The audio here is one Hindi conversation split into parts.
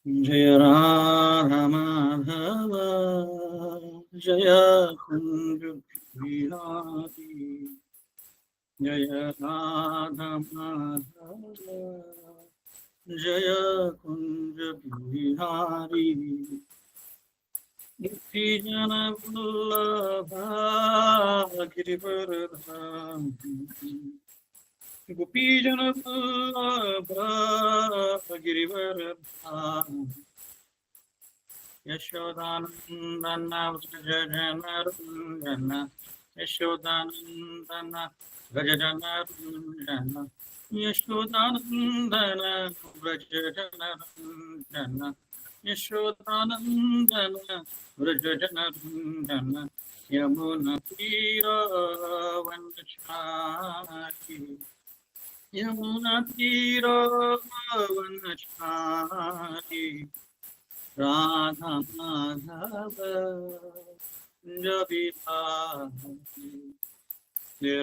जय राधा माधव जय कुंज बिहारी जय राधा माधव जय कुंज बिहारी गोपी जन वल्लभ गिरिवरधारी गोपी जन वल्लभ गिरिवरधारी यशोदानंदन व्रज जन रंजन यशोदानंदन व्रज जन रंजन यशोदानंदन व्रज जन रंजन यशोदानंदन व्रज जन रंजन यमुना तीरवनचारी यमुना तीरवनचारी राधा माधव बिहारी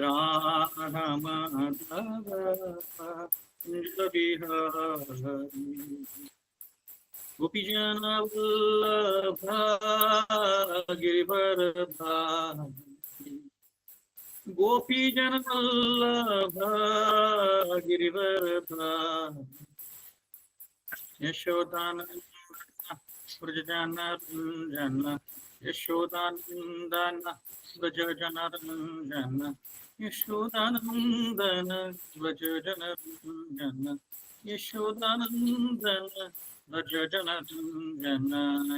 राधा माधव बिहारी गोपीजन वल्लभ गिरिवरधारी गोपीजन वल्लभ गिरिवरधारी यशोदानंदन व्रज जन रंजन यशोदानंदन व्रज जन रंजन यशोदानंदन व्रज जन रंजन यशोदानंदन व्रज जन रंजन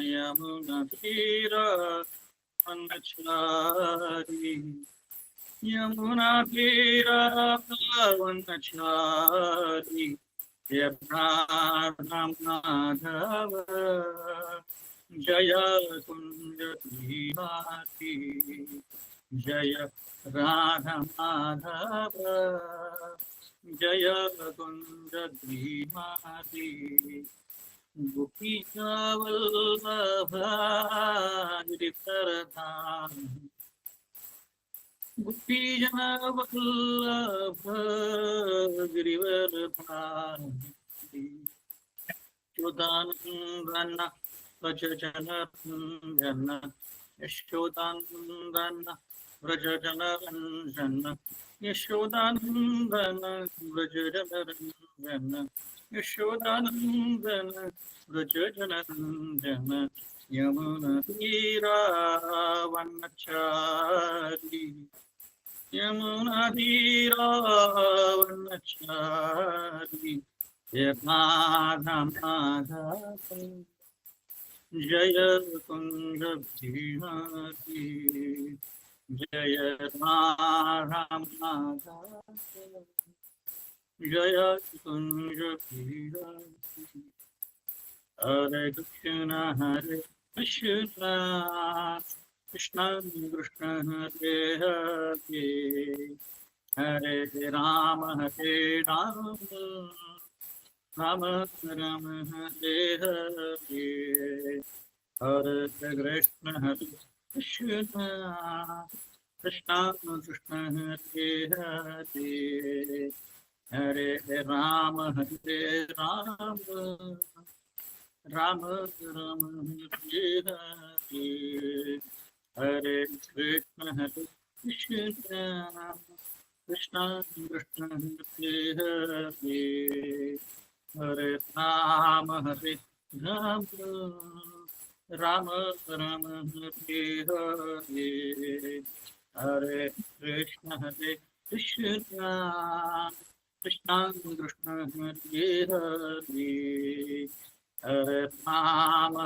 यमुना तीरवनचारी यमुना तीरवनचारी राधा माधव जय कुंज बिहारी जय राधा माधव जय कुंज बिहारी गोपी वल्लभ गिरिवरधारी गोपी जन वल्लभ गिरिवरधारी यशोदानंदन व्रज जन रंजन यशोदानंदन व्रज जन रंजन यशोदानंदन व्रज जन रंजन यशोदानंदन व्रज जन रंजन यमुना तीरवनचारी यमुना तीरवनचारी राधा माधव जय कुंज बिहारी जय राधा माधव जय कुंज बिहारी हरे कृष्ण कृष्ण कृष्ण हरे हरे हरे राम राम राम हरे हरे हरे कृष्ण कृष्ण कृष्ण कृष्ण हरे हरे हरे राम राम राम हरे हरे हरे कृष्ण कृष्ण कृष्ण कृष्ण हरे हरे हरे राम राम राम हरे हरे हरे कृष्ण कृष्ण कृष्ण कृष्ण हरे हरे हरे राम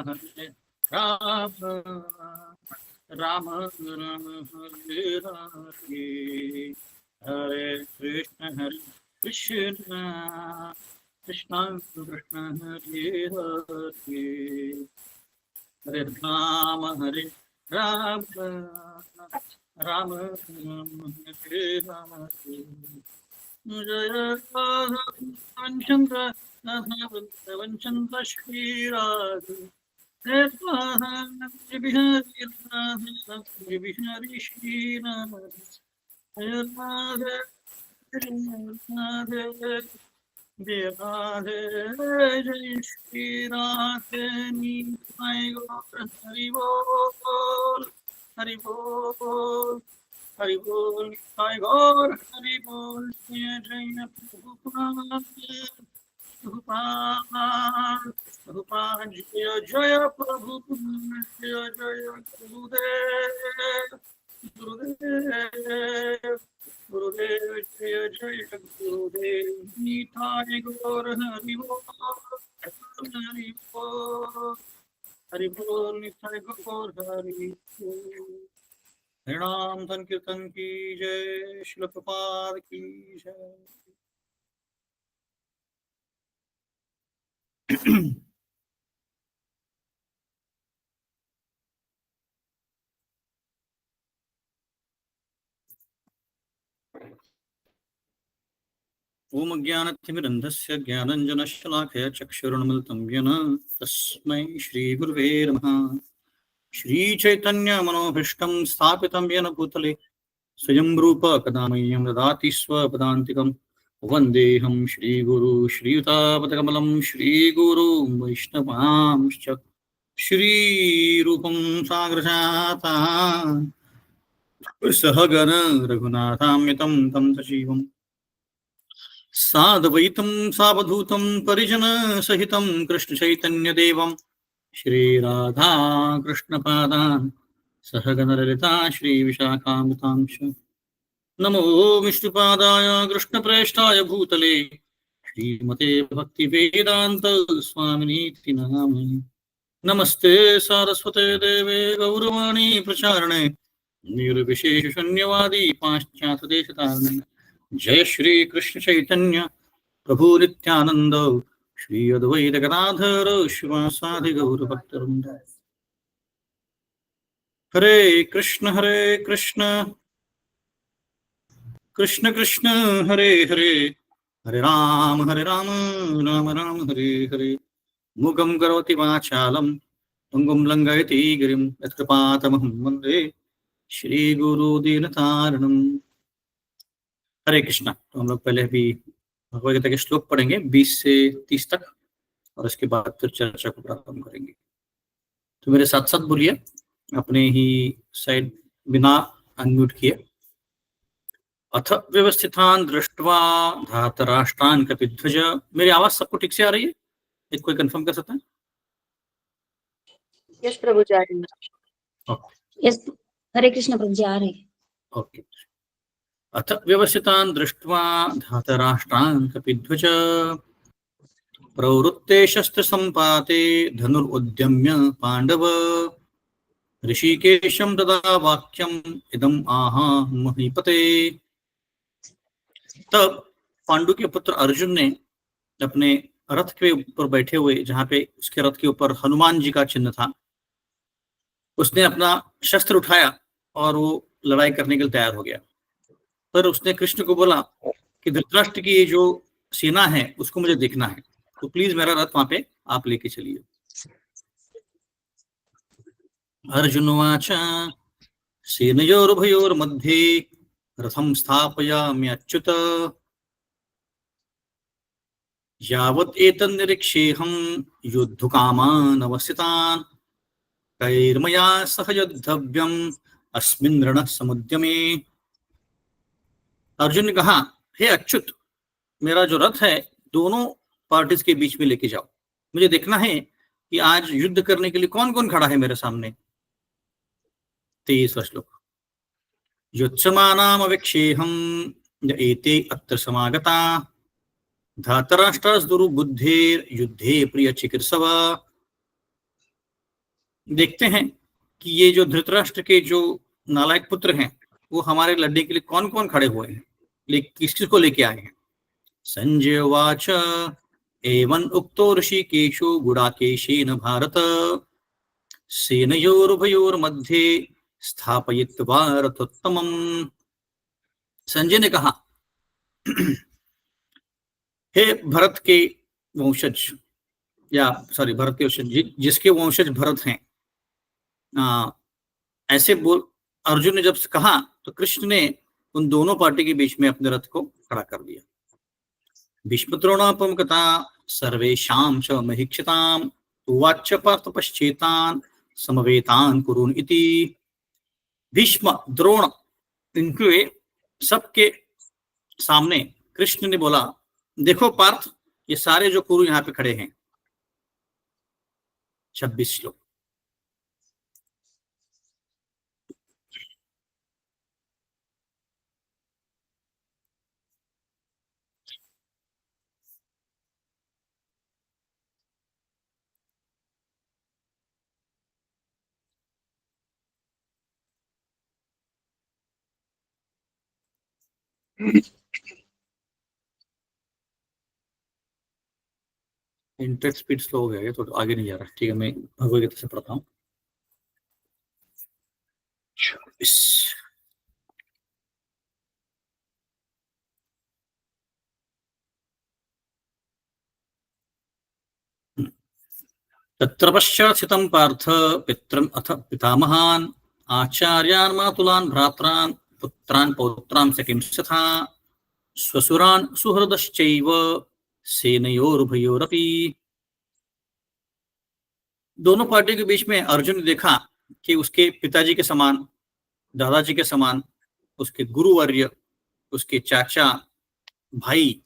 राम राम हरे हरे हरे कृष्ण कृष्ण कृष्ण कृष्ण हरे हरे हरे राम राम राम हरे हरे जय वंचंद्र वंचंद्र श्रीराध बिहारी बिहारी श्रीराध जय राधे जय राधे जय श्री राधे निताय गौर हरि बोल हरि बोल हरि बोल निताय गौर हरि बोल जय जय प्रभुपाद प्रभुपाद प्रभुपाद जय जय प्रभुपाद जय जय गुरुदेव गुरुदेव गुरुदेव जय जय गुरुदेव निताय गौर हरि बोल हरि बोल हरि बोल निताय गौर हरि बोल। हरिनाम संकीर्तन की जय, श्रील प्रभुपाद की जय। ओम ज्ञानतिमिरन्धस्य ज्ञानञ्जनशलाकया चक्षुरुन्मिलितं येन तस्मै श्रीगुरुवे नमः। श्रीचैतन्यमनोभीष्टं स्थापितं येन भूतले स्वयं रूप कदा मह्यं ददाति स्वपदान्तिकं। वन्देऽहं श्रीगुरु श्रीयुतापदकमलं श्रीगुरु वैष्णवांश्च श्रीरूपं साग्रजाता सहगण रघुनाथान्वितं तं सजीवम् साद्वैतं सावधूतं परिजनसहितं कृष्णचैतन्यदेवं श्रीराधा कृष्णपादान् सहगणललिता श्रीविशाखामृतांश नमो विष्णुपादाय कृष्णप्रेष्ठाय भूतले श्रीमते भक्तिवेदान्त स्वामिनीति नामिने। नमस्ते सारस्वते देवे गौरवाणी प्रचारणे निर्विशेषशून्यवादी पाश्चात्यदेशतारिणे। जय श्री कृष्ण चैतन्य प्रभु नित्यानंद श्री अद्वैत गदाधर शिवासादि गौर भक्तवृंद। हरे कृष्ण कृष्ण कृष्ण हरे हरे, हरे राम राम राम हरे हरे। मुखं करोति वाचालं पंगुं लंघयति गिरिं यत्कृपातमहं वन्दे श्रीगुरुदीनतारिणम्। हरे कृष्णा। तो हम लोग पहले भी भगवद गीता के श्लोक पढ़ेंगे 20 से 30 तक और उसके बाद फिर चर्चा को प्रारंभ करेंगे। तो मेरे साथ साथ बोलिए, अपने ही साइड बिना अनम्यूट किए। अथ व्यवस्थितान दृष्ट्वा धातराष्ट्रान कपिध्वज। मेरी आवाज सबको ठीक से आ रही है? एक कोई कंफर्म कर सकता है? यस प्रभु जी आ रही है। यस हरे कृष्ण प्रभु जी आ रही है। ओके। अथ व्यवस्थितान दृष्ट्वा धातराष्ट्रान कपिध्वज प्रवृत्ते शस्त्र संपाते धनुर्उद्यम्य पांडव ऋषिकेशं तदा वाक्यम इदम आहा महीपते। तब पांडु के पुत्र अर्जुन ने अपने रथ के ऊपर बैठे हुए, जहां पे उसके रथ के ऊपर हनुमान जी का चिन्ह था, उसने अपना शस्त्र उठाया और वो लड़ाई करने के लिए तैयार हो गया। पर उसने कृष्ण को बोला कि धृतराष्ट्र की ये जो सेना है उसको मुझे देखना है, तो प्लीज मेरा रथ वहां पे आप लेके चलिए। अर्जुनवाच सेनयोरुभयोर्मध्ये रथं स्थापयाम्यच्युत यावत् एतन्निरीक्षेऽहं युद्धकामान् अवस्थितान् कैर्मया सह योद्धव्यम् अस्मिन् रणः समुद्यमे। अर्जुन ने कहा, हे अच्युत, मेरा जो रथ है दोनों पार्टीज के बीच में लेके जाओ, मुझे देखना है कि आज युद्ध करने के लिए कौन कौन खड़ा है मेरे सामने। 23वां श्लोक। युत्समानामवेक्षेऽहं य एते अत्र समागता धातराष्ट्रास्दुर्बुद्धेर् युद्धे प्रिय चिकित्सव। देखते हैं कि ये जो धृतराष्ट्र के जो नालायक पुत्र हैं वो हमारे लड़ने के लिए कौन कौन खड़े हुए हैं, किस किस को लेके आए हैं। संजय वाच एवं उक्तो ऋषिकेशो गुडाकेशेन भारत सेनयोरुभयोर्मध्ये स्थापयित्वा रथोत्तमम्। संजय ने कहा, हे भरत के वंशज, या सॉरी भरत के वंशज, जिसके वंशज भरत हैं, ऐसे बोल अर्जुन ने जब कहा तो कृष्ण ने उन दोनों पार्टी के बीच में अपने रथ को खड़ा कर दिया। भीष्मद्रोणापमकथा सर्वेषां च महीक्षिताम् उवाच पार्थ पश्चेतान् समवेतान् कुरुन् इति। भीष्म, द्रोण, इनके सबके सामने कृष्ण ने बोला, देखो पार्थ, ये सारे जो कुरु यहाँ पे खड़े हैं, 26 श्लोक। इंटरनेट स्पीड स्लो हो गया है, तो आगे नहीं जा रहा। ठीक है, मैं भगवद गीता से पढ़ता हूँ। तत्र पश्चात् स्थितं पार्थ पितरम् अथ पितामहान् आचार्यान् मातुलान् भ्रात्रान् पुत्रान् पौत्रान् सखिंस्तथा स्वसुरान् सुहृदश्चैव सेनयोरुभयोरपि। दोनों पार्टियों के बीच में अर्जुन ने देखा कि उसके पिताजी के समान, दादाजी के समान, उसके गुरुवर्य, उसके चाचा, भाई,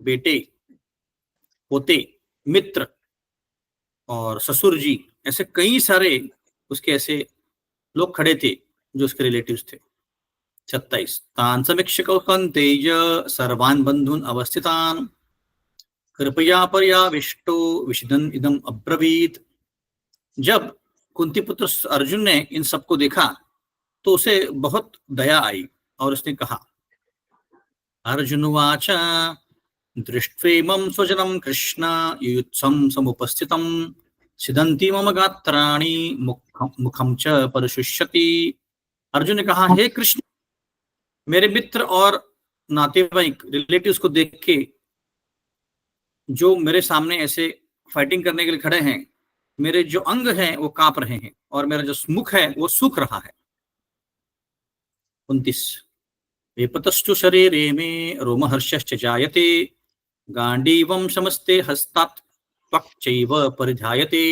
बेटे, पोते, मित्र और ससुर जी, ऐसे कई सारे उसके ऐसे लोग खड़े थे जो उसके रिलेटिव्स थे। 27 तान् समीक्ष्य कौन्तेय सर्वान् बन्धून् अवस्थितान् कृपया पर्याविष्टो विशदन् इदम् अब्रवीत्। जब कुंती पुत्र अर्जुन ने इन सबको देखा तो उसे बहुत दया आई और उसने कहा, अर्जुनवाच दृष्ट्वेमं स्वजनं कृष्ण युयुत्सं समुपस्थितं सिदन्ति मम गात्राणि मुखं च परिशुष्यति। अर्जुन ने कहा, हे कृष्ण, मेरे मित्र और नातेवाईक, रिलेटिव्स को देख के जो मेरे सामने ऐसे फाइटिंग करने के लिए खड़े हैं, मेरे जो अंग हैं वो कांप रहे हैं और मेरा जो मुख है वो सूख रहा है। 29 वेपतश्चु शरीरे मे रोमहर्षश्च जायते गांडीवं समस्ते हस्तात् त्वक् चैव परिधायते।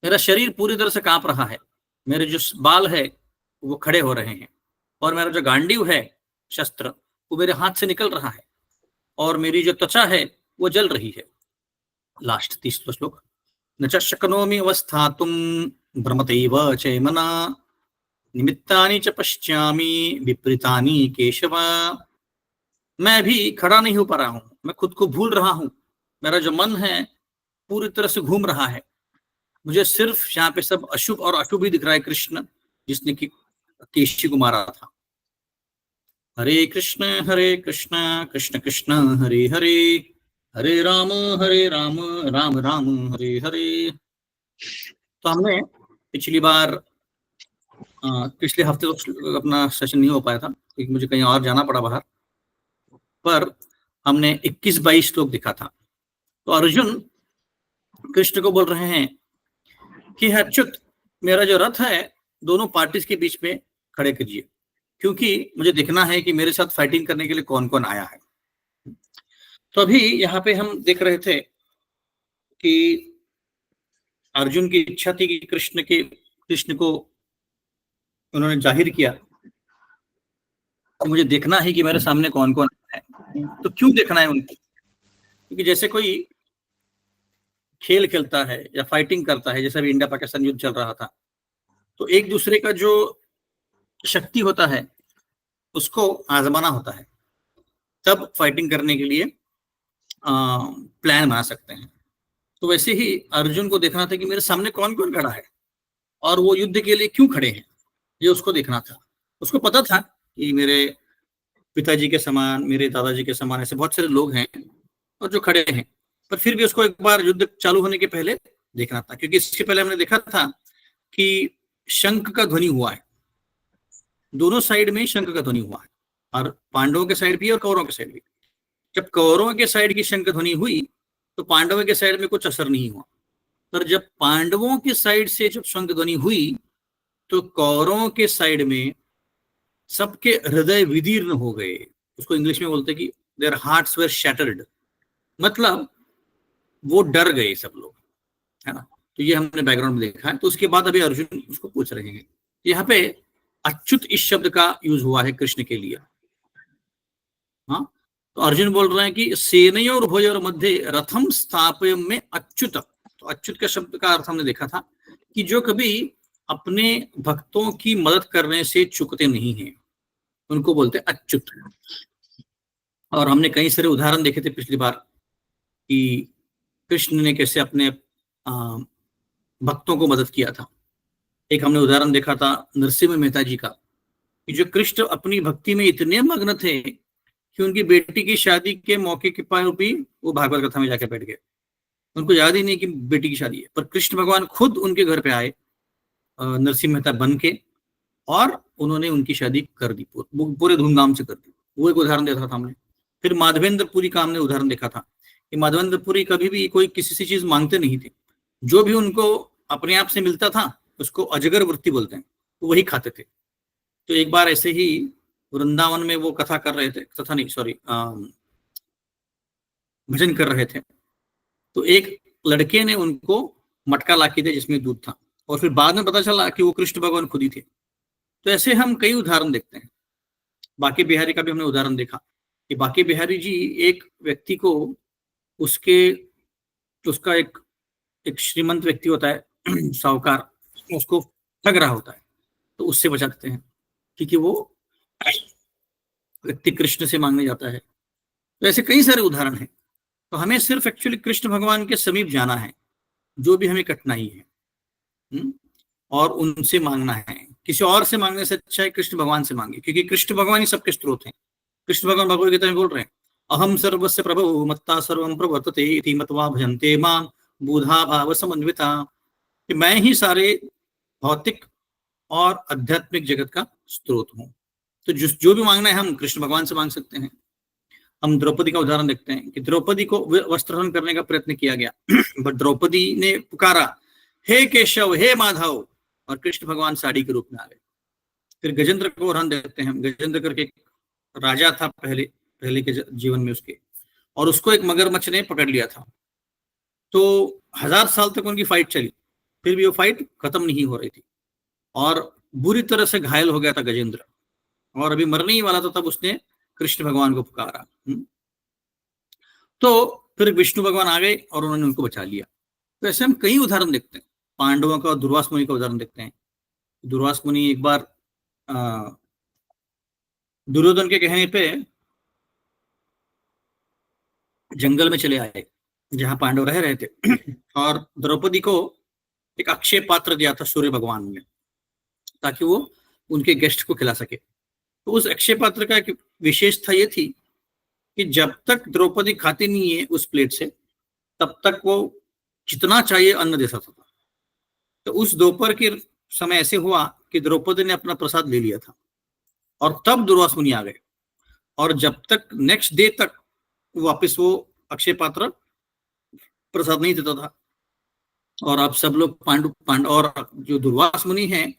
मेरा शरीर पूरी तरह से कांप रहा है, मेरे जो बाल है वो खड़े हो रहे हैं और मेरा जो गांडीव है, शस्त्र, वो मेरे हाथ से निकल रहा है और मेरी जो त्वचा है वो जल रही है। लास्ट 30 श्लोक। न च शक्नोमि अवस्थातुं भ्रमतैव चैमना निमित्तानि च पश्यामि विपरीतानि केशव। मैं भी खड़ा नहीं हो पा रहा हूं, मैं खुद को भूल रहा हूं, मेरा जो मन है पूरी तरह से घूम रहा है। मुझे सिर्फ यहाँ पे सब अशुभ और अशुभ ही दिख रहा है। कृष्ण जिसने कि केशी को मारा था। हरे कृष्ण कृष्ण कृष्ण हरे हरे, हरे राम राम राम हरे हरे। तो हमने पिछली बार पिछले हफ्ते तो अपना सेशन नहीं हो पाया था क्योंकि मुझे कहीं और जाना पड़ा बाहर, पर हमने 21-22 श्लोक देखा था। तो अर्जुन कृष्ण को बोल रहे हैं कि अच्युत, मेरा जो रथ है दोनों पार्टीज के बीच में खड़े कीजिए, क्योंकि मुझे देखना है कि मेरे साथ फाइटिंग करने के लिए कौन कौन आया है। तो अभी यहाँ पे हम देख रहे थे कि अर्जुन की इच्छा थी कि कृष्ण को उन्होंने जाहिर किया कि मुझे देखना है कि मेरे सामने कौन कौन है। तो क्यों देखना है उनको? क्योंकि जैसे कोई खेल खेलता है या फाइटिंग करता है, जैसे अभी इंडिया पाकिस्तान युद्ध चल रहा था, तो एक दूसरे का जो शक्ति होता है उसको आजमाना होता है, तब फाइटिंग करने के लिए प्लान बना सकते हैं। तो वैसे ही अर्जुन को देखना था कि मेरे सामने कौन कौन खड़ा है और वो युद्ध के लिए क्यों खड़े हैं, ये उसको देखना था। उसको पता था कि मेरे पिताजी के समान, मेरे दादाजी के समान ऐसे बहुत सारे लोग हैं और जो खड़े हैं, पर फिर भी उसको एक बार युद्ध चालू होने के पहले देखना था, क्योंकि इसके पहले हमने देखा था कि शंख का ध्वनि हुआ है, दोनों साइड में शंख का ध्वनि हुआ है, और पांडवों के साइड भी और कौरवों के साइड भी। जब कौरवों के साइड की शंख ध्वनि हुई तो पांडवों के साइड में कुछ असर नहीं हुआ, पर जब पांडवों के साइड से जब शंख ध्वनि हुई तो कौरवों के साइड में सबके हृदय विदीर्ण हो गए। उसको इंग्लिश में बोलते कि देयर हार्ट्स वर शैटर्ड, मतलब वो डर गए सब लोग, है ना। तो ये हमने बैकग्राउंड में देखा है। तो उसके बाद अभी अर्जुन उसको पूछ रहे हैं। यहाँ पे अच्युत इस शब्द का यूज हुआ है कृष्ण के लिए। हाँ, तो अर्जुन बोल रहे हैं कि सेनयोर भयोर मध्य रथम स्थापयम में अच्युत। तो अच्युत का शब्द का अर्थ हमने देखा था कि जो कभी अपने भक्तों की मदद करने से चूकते नहीं हैं, उनको बोलते हैं अच्युत। और हमने कई सारे उदाहरण देखे थे पिछली बार कि कृष्ण ने कैसे अपने भक्तों को मदद किया था। एक हमने उदाहरण देखा था नरसिम्हा मेहता जी का, कि जो कृष्ण अपनी भक्ति में इतने मग्न थे कि उनकी बेटी की शादी के मौके के पर भी वो भागवत कथा में जाके बैठ गए। उनको याद ही नहीं कि बेटी की शादी है, पर कृष्ण भगवान खुद उनके घर पे आए नरसिंह मेहता बन के, और उन्होंने उनकी शादी कर दी, पूरे धूमधाम से कर दी। वो एक उदाहरण देखा था हमने। फिर माधवेंद्रपुरी का हमने उदाहरण देखा था कि माधवेंद्रपुरी कभी भी कोई किसी से चीज मांगते नहीं थे, जो भी उनको अपने आप से मिलता था उसको अजगर वृत्ति बोलते हैं, तो वही खाते थे। तो एक बार ऐसे ही वृंदावन में वो कथा कर रहे थे, कथा नहीं सॉरी भजन कर रहे थे, तो एक लड़के ने उनको मटका ला के दिया जिसमें दूध था, और फिर बाद में पता चला कि वो कृष्ण भगवान खुद ही थे। तो ऐसे हम कई उदाहरण देखते हैं। बांके बिहारी का भी हमने उदाहरण देखा कि बांके बिहारी जी एक व्यक्ति को उसके उसका एक श्रीमंत व्यक्ति होता है साहूकार, उसको ठग रहा होता है, तो उससे बचाते हैं क्योंकि वो व्यक्ति कृष्ण से मांगने जाता है। तो ऐसे कई सारे उदाहरण हैं। तो हमें सिर्फ एक्चुअली कृष्ण भगवान के समीप जाना है, जो भी हमें कठिनाई है, और उनसे मांगना है। किसी और से मांगने से अच्छा है कृष्ण भगवान से मांगे, क्योंकि कृष्ण भगवान ही सबके स्रोत हैं। कृष्ण भगवान भगवद गीता में बोल रहे हैं, अहम सर्वस्य प्रभु मत्ता सर्वम प्रवर्तते इति मत्वा भजन्ते माम बुधा भाव समन्विता, कि मैं ही सारे भौतिक और आध्यात्मिक जगत का स्रोत हूं। तो जो भी मांगना है हम कृष्ण भगवान से मांग सकते हैं। हम द्रौपदी का उदाहरण देखते हैं कि द्रौपदी को वस्त्रहरण करने का प्रयत्न किया गया बट द्रौपदी ने पुकारा, हे केशव हे माधव, और कृष्ण भगवान साड़ी के रूप में आ गए। फिर गजेंद्र को उदाहरण देखते हैं। गजेंद्र करके एक राजा था पहले के जीवन में उसके, और उसको एक मगरमच्छ ने पकड़ लिया था। तो 1000 साल तक उनकी फाइट चली, फिर भी वो फाइट खत्म नहीं हो रही थी, और बुरी तरह से घायल हो गया था गजेंद्र, और अभी मरने ही वाला था, तब उसने कृष्ण भगवान को पुकारा। तो फिर विष्णु भगवान आ गए और उन्होंने उनको बचा लिया। तो ऐसे हम कई उदाहरण देखते हैं। पांडवों का और दुर्वास मुनि का उदाहरण देखते हैं। दुर्वास मुनि एक बार दुर्योधन के कहने पे जंगल में चले आए जहां पांडव रह रहे थे और द्रौपदी को एक अक्षय पात्र दिया था सूर्य भगवान ने, ताकि वो उनके गेस्ट को खिला सके। तो उस अक्षय पात्र का एक विशेषता ये थी कि जब तक द्रौपदी खाती नहीं है उस प्लेट से, तब तक वो जितना चाहिए अन्न दे सकता था। तो उस दोपहर के समय ऐसे हुआ कि द्रौपदी ने अपना प्रसाद ले लिया था, और तब दुर्वास मुनि आ गए, और जब तक नेक्स्ट डे तक वापस वो अक्षय पात्र प्रसाद नहीं देता था। और अब सब लोग पांडु और जो दुर्वास मुनि हैं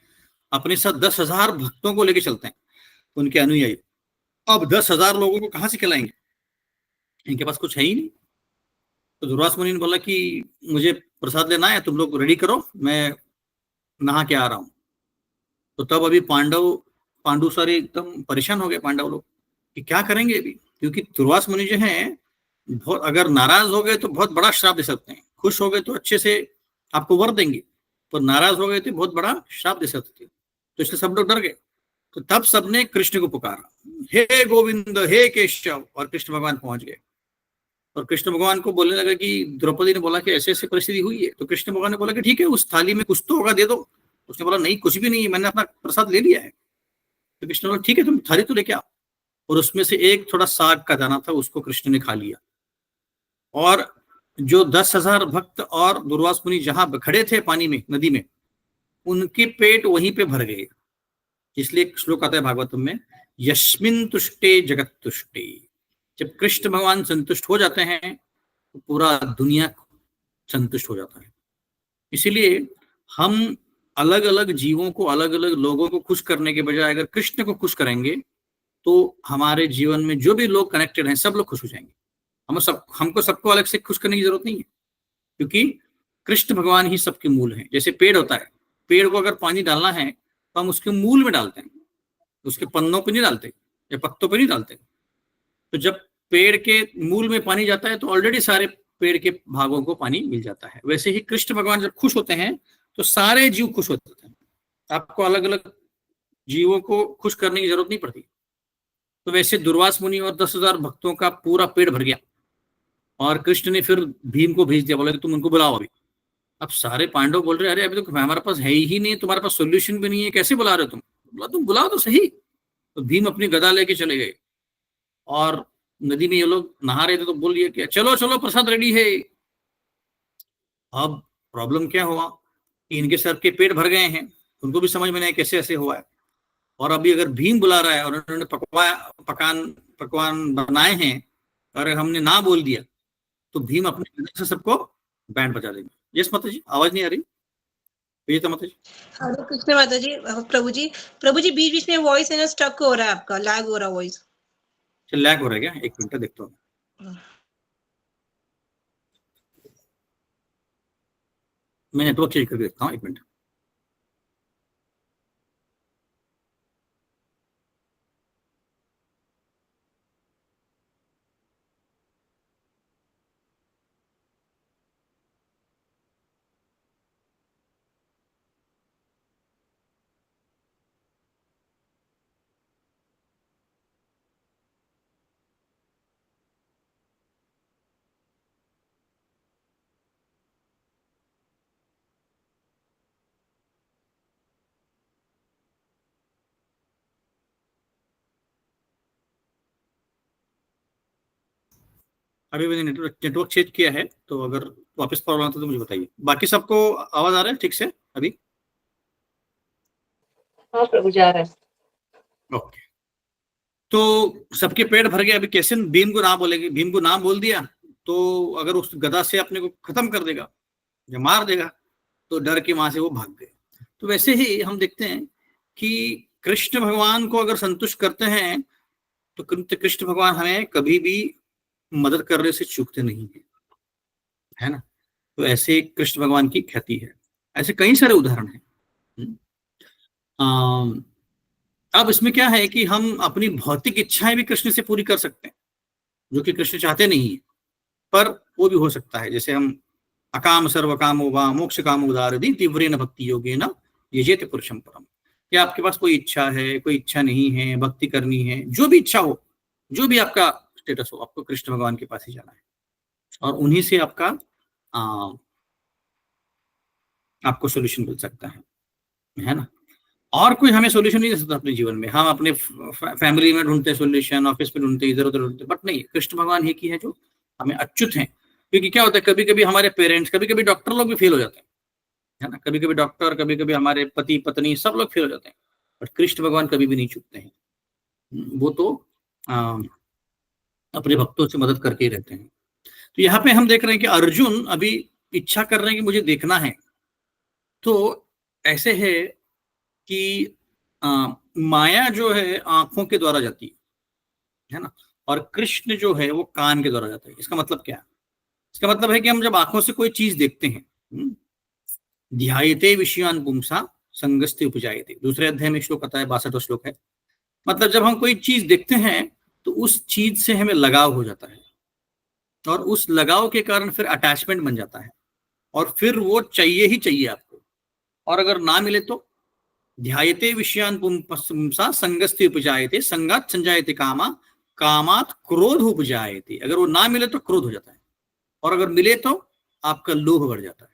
अपने साथ 10,000 भक्तों को लेके चलते हैं, उनके अनुयायी। अब 10,000 लोगों को कहां से खिलाएंगे, इनके पास कुछ है ही नहीं। तो दुर्वास मुनि ने बोला कि मुझे प्रसाद लेना है, तुम लोग रेडी करो, मैं नहा के आ रहा हूं। तो तब अभी पांडु सारे एकदम परेशान हो गए, पांडव लोग, कि क्या करेंगे अभी, क्योंकि दुर्वास मुनि जो हैं बहुत, अगर नाराज हो गए तो बहुत बड़ा श्राप दे सकते हैं, खुश हो गए तो अच्छे से आपको वर देंगे, पर नाराज हो गए तो बहुत बड़ा श्राप दे सकते थे। तो इसलिए सब लोग डर गए। तो तब सबने कृष्ण को पुकारा, हे गोविंद हे केशव, और कृष्ण भगवान पहुंच गए। और कृष्ण भगवान को बोलने लगा कि द्रौपदी ने बोला कि ऐसे ऐसे परिस्थिति हुई है। तो कृष्ण भगवान ने बोला कि ठीक है, उस थाली में कुछ तो होगा, दे दो। उसने बोला नहीं, कुछ भी नहीं है, मैंने अपना प्रसाद ले लिया है। तो कृष्ण बोला ठीक है, तुम थाली तो लेके आओ। और उसमें से एक थोड़ा साग का दाना था, उसको कृष्ण ने खा लिया। और जो 10,000 भक्त और दुर्वास मुनि जहां खड़े थे पानी में, नदी में, उनके पेट वहीं पे भर गए। इसलिए एक श्लोक आता है भागवतम में, यस्मिन तुष्टे जगत तुष्टे। जब कृष्ण भगवान संतुष्ट हो जाते हैं तो पूरा दुनिया संतुष्ट हो जाता है। इसीलिए हम अलग अलग जीवों को, अलग अलग लोगों को खुश करने के बजाय अगर कृष्ण को खुश करेंगे तो हमारे जीवन में जो भी लोग कनेक्टेड हैं सब लोग खुश हो जाएंगे। हमको सबको अलग से खुश करने की जरूरत नहीं है, क्योंकि कृष्ण भगवान ही सबके मूल हैं। जैसे पेड़ होता है, पेड़ को अगर पानी डालना है तो हम उसके मूल में डालते हैं, उसके पन्नों पे नहीं डालते या पत्तों पे नहीं डालते। तो जब पेड़ के मूल में पानी जाता है तो ऑलरेडी सारे पेड़ के भागों को पानी मिल जाता है। वैसे ही कृष्ण भगवान जब खुश होते हैं तो सारे जीव खुश होते हैं, आपको अलग अलग जीवों को खुश करने की जरूरत नहीं पड़ती। तो वैसे दुर्वास मुनि और 10,000 भक्तों का पूरा पेड़ भर गया, और कृष्ण ने फिर भीम को भेज दिया, बोला कि तुम उनको बुलाओ अभी। अब सारे पांडव बोल रहे, अरे अभी तो हमारे पास है ही नहीं, तुम्हारे पास सोल्यूशन भी नहीं है, कैसे बुला रहे हो तुम? बोला तुम बुलाओ तो सही। तो भीम अपनी गदा लेके चले गए, और नदी में ये लोग नहा रहे थे तो बोल दिया कि चलो चलो प्रसाद रेडी है। अब प्रॉब्लम क्या हुआ कि इनके सर के पेट भर गए हैं, उनको भी समझ में नहीं कैसे ऐसे हुआ है। और अभी अगर भीम बुला रहा है और उन्होंने पकवान बनाए हैं, और हमने ना बोल दिया तो भीम अपने गदा से सबको बैंड बजा देंगे। यस माता जी, आवाज नहीं आ रही? तो माता जी। हरे कृष्ण माता जी। प्रभु जी बीच बीच में वॉइस है ना स्टक हो रहा है, आपका लैग हो रहा है वॉइस। लैग हो रहा है क्या? एक मिनट देखता हूँ, मैं नेटवर्क चेक करके देखता हूँ, एक मिनट। अभी मैंने नेटवर्क चेक किया है, तो अगर वापस प्रॉब्लम आता तो मुझे बताइए। बाकी सबको आवाज आ रहा है ठीक से अभी? हाँ प्रभु जी आ रहा है। ओके, तो सबके पेट भर गए। अभी कैसे भीम को ना बोलेगी? भीम को ना बोल दिया तो अगर उस गदा से अपने को खत्म कर देगा या मार देगा, तो डर के वहां से वो भाग गए। तो वैसे ही हम देखते हैं कि कृष्ण भगवान को अगर संतुष्ट करते हैं तो कृष्ण भगवान हमें कभी भी मदद करने से चूकते नहीं है ना। तो ऐसे कृष्ण भगवान की ख्याति है। ऐसे कई सारे उदाहरण हैं। अब इसमें क्या है कि हम अपनी भौतिक इच्छाएं भी कृष्ण से पूरी कर सकते हैं, जो कि कृष्ण चाहते नहीं है, पर वो भी हो सकता है। जैसे हम अकाम सर्व कामो वा मोक्ष काम उदारदी तीव्रेन भक्ति योगेन यजेत पुरुषम परम। या आपके पास कोई इच्छा है, कोई इच्छा नहीं है, भक्ति करनी है, जो भी इच्छा हो, जो भी आपका स्टेटस हो, आपको कृष्ण भगवान के पास ही जाना है, और उन्हीं से आपको सोल्यूशन मिल सकता है ना। और कोई हमें सोल्यूशन नहीं दे सकता अपने जीवन में। हम अपने फैमिली में ढूंढते हैं सोल्यूशन, ऑफिस में ढूंढते, इधर उधर ढूंढते, बट नहीं, कृष्ण भगवान ही की है जो हमें अच्युत हैं। क्योंकि क्या होता है, कभी कभी हमारे पेरेंट्स, कभी कभी डॉक्टर लोग भी फेल हो जाते हैं, है ना। कभी कभी डॉक्टर, कभी कभी हमारे पति पत्नी, सब लोग फेल हो जाते हैं, बट कृष्ण भगवान कभी भी नहीं चूकते हैं। वो तो अपने भक्तों से मदद करके ही रहते हैं। तो यहाँ पे हम देख रहे हैं कि अर्जुन अभी इच्छा कर रहे हैं कि मुझे देखना है। तो ऐसे है कि माया जो है आंखों के द्वारा जाती है ना, और कृष्ण जो है वो कान के द्वारा जाता है। इसका मतलब क्या है? इसका मतलब है कि हम जब आंखों से कोई चीज देखते हैं, ध्यायते विषयान पुंसा संगस्ते उपजायते, दूसरे अध्याय में श्लोक आता है, 62वां श्लोक है। मतलब जब हम कोई चीज देखते हैं तो उस चीज से हमें लगाव हो जाता है, और उस लगाव के कारण फिर अटैचमेंट बन जाता है, और फिर वो चाहिए ही चाहिए आपको। और अगर ना मिले तो ध्यायते विषयान पुंसा संगस्ते उपजायते संगात संजायते कामा कामात क्रोध उपजायते। अगर वो ना मिले तो क्रोध हो जाता है, और अगर मिले तो आपका लोभ बढ़ जाता है।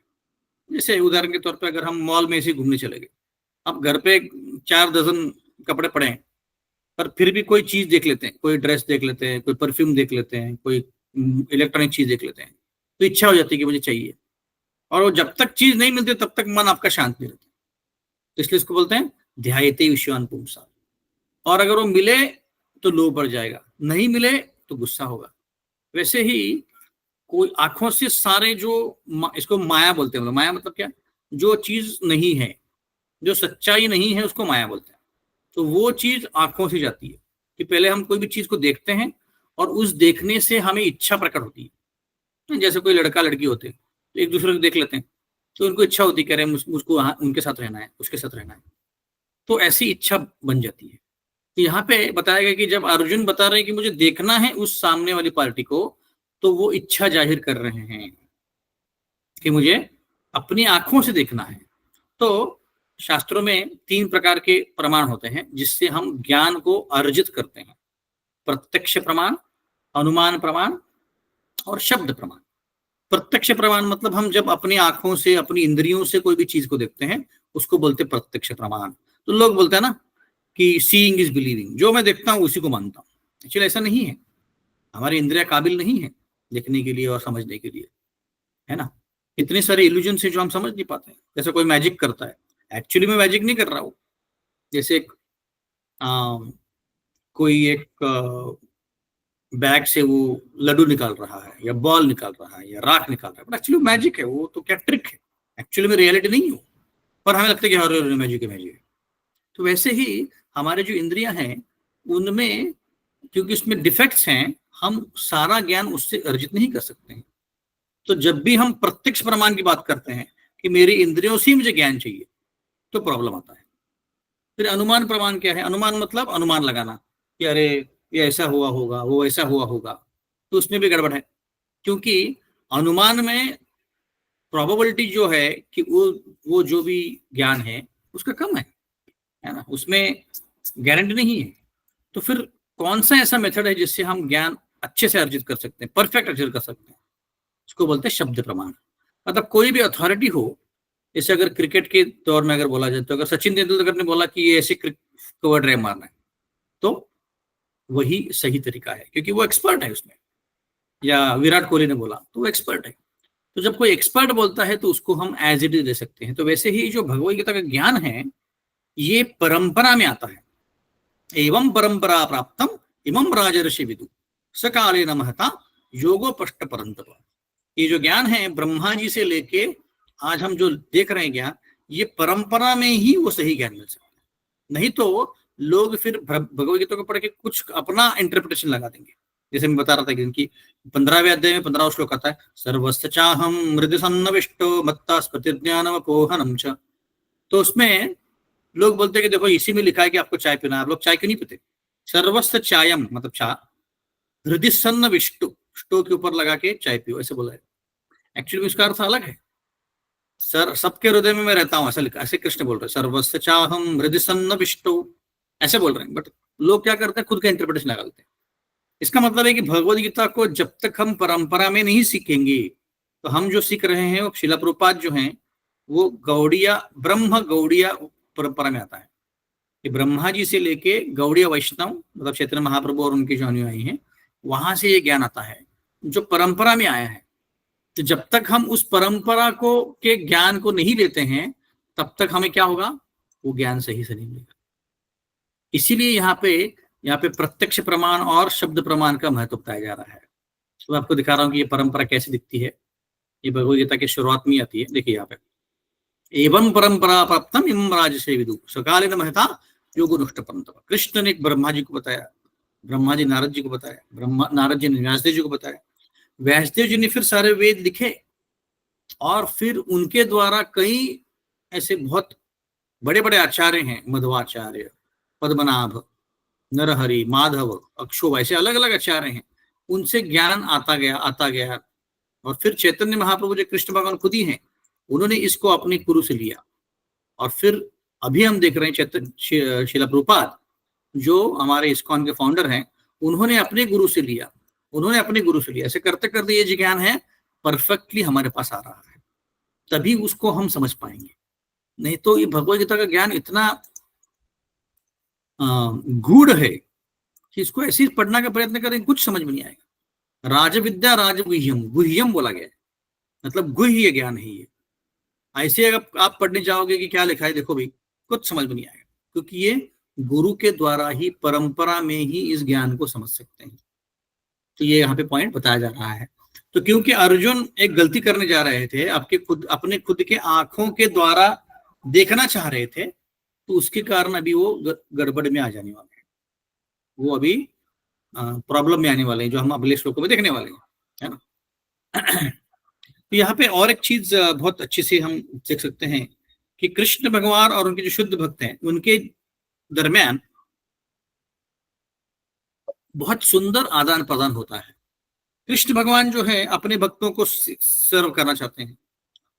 जैसे उदाहरण के तौर पे अगर हम मॉल में ऐसे घूमने चले गए, अब घर पे 4 दर्जन कपड़े पड़े हैं, पर फिर भी कोई चीज देख लेते हैं, कोई ड्रेस देख लेते हैं, कोई परफ्यूम देख लेते हैं, कोई इलेक्ट्रॉनिक चीज देख लेते हैं, तो इच्छा हो जाती है कि मुझे चाहिए। और वो जब तक चीज नहीं मिलती तब तक मन आपका शांत नहीं रहता, तो इसलिए इसको बोलते हैं ध्यायते विषयान पुंसा। और अगर वो मिले तो लोभ बढ़ जाएगा, नहीं मिले तो गुस्सा होगा। वैसे ही कोई आंखों से सारे जो इसको माया बोलते हैं। माया मतलब क्या? जो चीज नहीं है, जो सच्चाई नहीं है, उसको माया बोलते हैं। तो वो चीज आंखों से जाती है, कि पहले हम कोई भी चीज को देखते हैं और उस देखने से हमें इच्छा प्रकट होती है। जैसे कोई लड़का लड़की होते हैं तो एक दूसरे को देख लेते हैं, तो उनको इच्छा होती है, कह रहे हैं मुझको उनके साथ रहना है, उसके साथ रहना है, तो ऐसी इच्छा बन जाती है। तो यहाँ पे बताया गया कि जब अर्जुन बता रहे हैं कि मुझे देखना है उस सामने वाली पार्टी को, तो वो इच्छा जाहिर कर रहे हैं कि मुझे अपनी आंखों से देखना है। तो शास्त्रों में 3 प्रकार के प्रमाण होते हैं जिससे हम ज्ञान को अर्जित करते हैं: प्रत्यक्ष प्रमाण, अनुमान प्रमाण और शब्द प्रमाण। प्रत्यक्ष प्रमाण मतलब हम जब अपनी आंखों से, अपनी इंद्रियों से कोई भी चीज को देखते हैं उसको बोलते हैं प्रत्यक्ष प्रमाण। तो लोग बोलते हैं ना कि सीइंग इज बिलीविंग, जो मैं देखता हूं उसी को मानता हूं। एक्चुअली ऐसा नहीं है, हमारी इंद्रिया काबिल नहीं है देखने के लिए और समझने के लिए, है ना। इतने सारे इल्यूजन से जो हम समझ नहीं पाते हैं। जैसे कोई मैजिक करता है, एक्चुअली में मैजिक नहीं कर रहा हूं। जैसे कोई एक बैग से वो लड्डू निकाल रहा है या बॉल निकाल रहा है या राख निकाल रहा है, बट एक्चुअली मैजिक है वो, तो क्या ट्रिक है, एक्चुअली में रियलिटी नहीं हो, पर हमें लगता है कि हर मैजिक है, मैजिक है। तो वैसे ही हमारे जो इंद्रियां हैं उनमें क्योंकि उसमें डिफेक्ट्स हैं, हम सारा ज्ञान उससे अर्जित नहीं कर सकते हैं। तो जब भी हम प्रत्यक्ष प्रमाण की बात करते हैं कि मेरी इंद्रियों से ही मुझे ज्ञान चाहिए, तो प्रॉब्लम आता है। फिर अनुमान प्रमाण क्या है? अनुमान मतलब अनुमान लगाना कि अरे ये ऐसा हुआ होगा, वो ऐसा हुआ होगा, तो उसमें भी गड़बड़ है, क्योंकि अनुमान में प्रोबेबिलिटी जो है कि वो जो भी ज्ञान है उसका कम है ना, उसमें गारंटी नहीं है। तो फिर कौन सा ऐसा मेथड है जिससे हम ज्ञान अच्छे से अर्जित कर सकते हैं, परफेक्ट अर्जित कर सकते हैं? उसको बोलते हैं शब्द प्रमाण। मतलब कोई भी अथॉरिटी हो, जैसे अगर क्रिकेट के दौर में अगर बोला जाए तो अगर सचिन तेंदुलकर ने बोला कि ये ऐसे कवर ड्राइव मारना है, तो वही सही तरीका है क्योंकि वो एक्सपर्ट है उसमें। या विराट कोहली ने बोला तो वो एक्सपर्ट है। तो जब कोई एक्सपर्ट बोलता है तो उसको हम एज इट इज ले सकते हैं। तो वैसे ही जो भगवद गीता का ज्ञान है ये परंपरा में आता है। एवं परंपरा प्राप्तम इमं राजर्षि विदु सकाले न महता योगोपष्ट परंतप। ये जो ज्ञान है ब्रह्मा जी से लेके आज हम जो देख रहे हैं ज्ञान, ये परंपरा में ही वो सही ज्ञान मिल सकता है। नहीं तो लोग फिर भगवद गीता को पढ़ के कुछ अपना इंटरप्रिटेशन लगा देंगे। जैसे मैं बता रहा था कि इनकी 15वें अध्याय में 15वां श्लोक आता है, सर्वस्य चाहम मृद सन्नविष्टो मत्ता स्मृतिज्ञानम अपोहनम च। तो उसमें लोग बोलते हैं कि देखो इसी में लिखा है कि आपको चाय पीना है, आप लोग चाय क्यों नहीं पीते? सर्वस्य चायम मतलब चाय, हृदय सन्नविष्टु, स्टो के ऊपर लगा के चाय पियो, ऐसे बोला है। एक्चुअली उसका अर्थ अलग है। सर सबके हृदय में मैं रहता हूं, ऐसा लिखा, ऐसे कृष्ण बोल रहे हैं, सर्वस्य चाहम हृदय सन्नविष्टो, ऐसे बोल रहे हैं। बट लोग क्या करते हैं, खुद का इंटरप्रिटेशन लगा देते हैं। इसका मतलब है कि भगवद गीता को जब तक हम परंपरा में नहीं सीखेंगे, तो हम जो सीख रहे हैं वो शिला प्रभुपाद जो हैं वो गौड़िया, ब्रह्म गौड़िया परंपरा में आता है। कि ब्रह्मा जी से लेके गौड़िया वैष्णव मतलब चैतन्य महाप्रभु और उनके जो अनुयायी हैं, वहां से ये ज्ञान आता है जो परंपरा में आया है। तो जब तक हम उस परंपरा को के ज्ञान को नहीं लेते हैं, तब तक हमें क्या होगा, वो ज्ञान सही से नहीं मिलेगा। इसीलिए यहाँ पे प्रत्यक्ष प्रमाण और शब्द प्रमाण का महत्व बताया जा रहा है। तो मैं आपको दिखा रहा हूँ कि ये परंपरा कैसे दिखती है। ये भगवद गीता की शुरुआत में आती है, देखिए यहाँ पे, एवं परंपरा प्राप्तम इमं राजर्षि विदु सकाले न महता योगोपष्ट परंतप। कृष्ण ने ब्रह्मा जी को बताया, ब्रह्मा जी नारद जी को बताया, नारद जी ने व्यासदेव जी को बताया, व्यासदेव जी ने फिर सारे वेद लिखे और फिर उनके द्वारा कई ऐसे बहुत बड़े बड़े आचार्य हैं, मध्वाचार्य, पद्मनाभ, नरहरि, माधव, अक्षोभ, ऐसे अलग अलग आचार्य हैं, उनसे ज्ञान आता गया। और फिर चैतन्य महाप्रभु जो कृष्ण भगवान खुद ही हैं, उन्होंने इसको अपने गुरु से लिया। और फिर अभी हम देख रहे हैं शिला प्रभुपाद जो हमारे इस्कॉन के फाउंडर हैं, उन्होंने अपने गुरु से लिया, ऐसे करते करते ये जो ज्ञान है परफेक्टली हमारे पास आ रहा है, तभी उसको हम समझ पाएंगे। नहीं तो ये भगवद गीता का ज्ञान इतना गूढ़ है कि इसको ऐसे ही पढ़ने का प्रयत्न करें कुछ समझ में नहीं आएगा। राजविद्या राजगुह्यम, गुह्यम बोला गया है, मतलब गुह्य ज्ञान है ये। ऐसे अगर आप पढ़ने जाओगे कि क्या लिखा है, देखो भाई कुछ समझ में नहीं आएगा, क्योंकि ये गुरु के द्वारा ही, परंपरा में ही इस ज्ञान को समझ सकते हैं। तो ये यहाँ पे पॉइंट बताया जा रहा है। तो क्योंकि अर्जुन एक गलती करने जा रहे थे, अपने खुद के आंखों के द्वारा देखना चाह रहे थे, तो उसके कारण अभी वो गड़बड़ में आ जाने वाले हैं। वो अभी प्रॉब्लम में आने वाले हैं, जो हम अगले श्लोकों में देखने वाले हैं, है ना। तो यहाँ पे और एक चीज बहुत अच्छी से हम देख सकते हैं कि कृष्ण भगवान और उनके जो शुद्ध भक्त हैं उनके दरमियान बहुत सुंदर आदान प्रदान होता है। कृष्ण भगवान जो है अपने भक्तों को सर्व करना चाहते हैं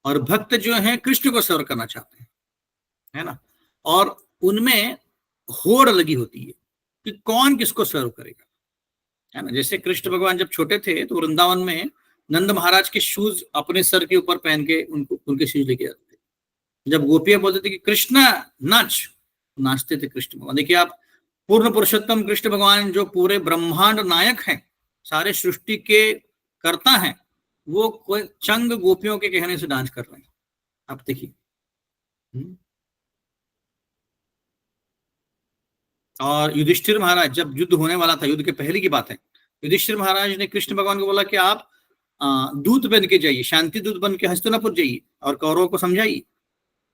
और भक्त जो है कृष्ण को सर्व करना चाहते हैं, है ना। और उनमें होड़ लगी होती है कि कौन किसको सर्व करेगा, है ना। जैसे कृष्ण भगवान जब छोटे थे तो वृंदावन में नंद महाराज के शूज अपने सर के ऊपर पहन के उनको उनके शूज लेके आते थे। जब गोपियां बोलते थे कि कृष्णा नाच, नाचते थे कृष्ण भगवान। देखिए आप, पूर्ण पुरुषोत्तम कृष्ण भगवान जो पूरे ब्रह्मांड नायक हैं, सारे सृष्टि के कर्ता हैं, वो कोई चंग गोपियों के कहने से डांस कर रहे हैं। आप देखिए। और युधिष्ठिर महाराज जब युद्ध होने वाला था, युद्ध के पहले की बात है, युधिष्ठिर महाराज ने कृष्ण भगवान को बोला कि आप दूत बन के जाइए, शांति दूत बन के हस्तिनापुर जाइए और कौरवों को समझाइए।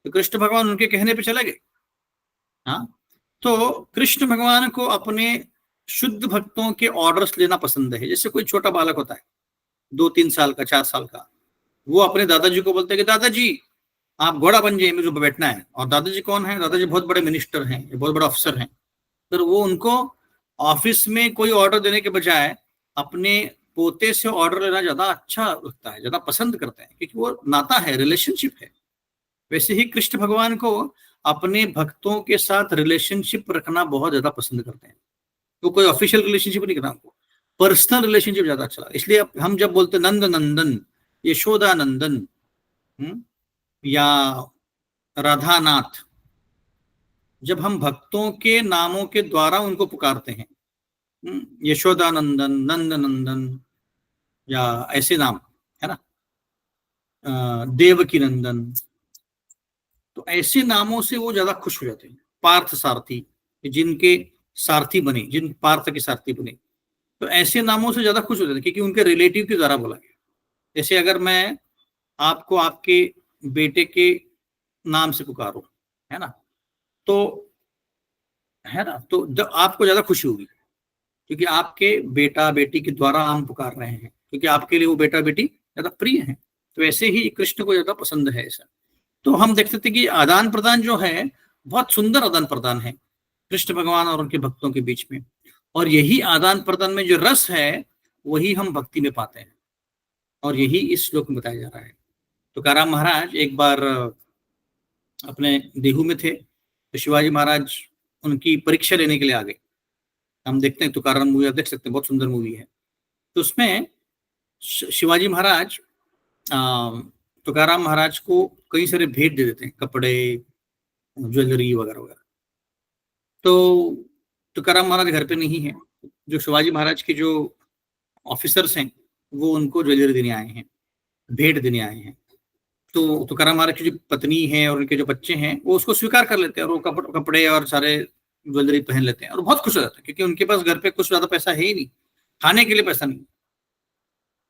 तो कृष्ण भगवान उनके कहने पे चले गए। हाँ, तो कृष्ण भगवान को अपने शुद्ध भक्तों के ऑर्डर्स लेना पसंद है। जैसे कोई छोटा बालक होता है 2-3 साल का, 4 साल का, वो अपने दादाजी को बोलते हैं कि दादाजी आप घोड़ा बन जाइए, मुझे बैठना है। और दादाजी कौन है? दादाजी बहुत बड़े मिनिस्टर हैं, बहुत बड़े अफसर हैं। तो वो उनको ऑफिस में कोई ऑर्डर देने के बजाय अपने पोते से ऑर्डर लेना ज्यादा अच्छा लगता है, ज्यादा पसंद करते हैं, क्योंकि वो नाता है, रिलेशनशिप है। वैसे ही कृष्ण भगवान को अपने भक्तों के साथ रिलेशनशिप रखना बहुत ज्यादा पसंद करते हैं। तो कोई ऑफिशियल रिलेशनशिप नहीं करना, हमको पर्सनल रिलेशनशिप ज्यादा अच्छा लगता है। इसलिए हम जब बोलते नंद नंदन, यशोदा नंदन, या राधानाथ, जब हम भक्तों के नामों के द्वारा उनको पुकारते हैं, यशोदा नंदन, नंद नंदन, या ऐसे नाम, है ना, देवकी नंदन, तो ऐसे नामों से वो ज्यादा खुश हो जाते हैं। पार्थ सारथी, जिनके सारथी बने, जिन पार्थ के सारथी बने, तो ऐसे नामों से ज्यादा खुश हो जाते हैं, क्योंकि उनके रिलेटिव के द्वारा बोला गया। जैसे अगर मैं आपको आपके बेटे के नाम से पुकारूं, है ना, तो आपको ज्यादा खुशी होगी, क्योंकि आपके बेटा बेटी के द्वारा हम पुकार रहे हैं, क्योंकि आपके लिए वो बेटा बेटी ज्यादा प्रिय है। तो ऐसे ही कृष्ण को ज्यादा पसंद है ऐसा। तो हम देखते थे कि आदान प्रदान जो है बहुत सुंदर आदान प्रदान है कृष्ण भगवान और उनके भक्तों के बीच में। और यही आदान प्रदान में जो रस है वही हम भक्ति में पाते हैं, और यही इस श्लोक में बताया जा रहा है। तुकाराम महाराज एक बार अपने देहू में थे, तो शिवाजी महाराज उनकी परीक्षा लेने के लिए आ गए। हम देखते हैं तुकाराम मूवी, आप देख सकते हैं, बहुत सुंदर मूवी है। तो उसमें शिवाजी महाराज तुकाराम महाराज को कई सारे भेंट दे देते हैं, कपड़े, ज्वेलरी वगैरह वगैरह। तो तुकाराम महाराज घर पे नहीं है, जो शिवाजी महाराज के जो ऑफिसर्स हैं वो उनको ज्वेलरी देने आए हैं, भेंट देने आए हैं। तो तुकाराम महाराज की जो पत्नी है और उनके जो बच्चे हैं वो उसको स्वीकार कर लेते हैं, और वो कपड़े और सारे ज्वेलरी पहन लेते हैं और बहुत खुश हो जाते हैं, क्योंकि उनके पास घर पे कुछ ज्यादा पैसा है ही नहीं, खाने के लिए पैसा नहीं।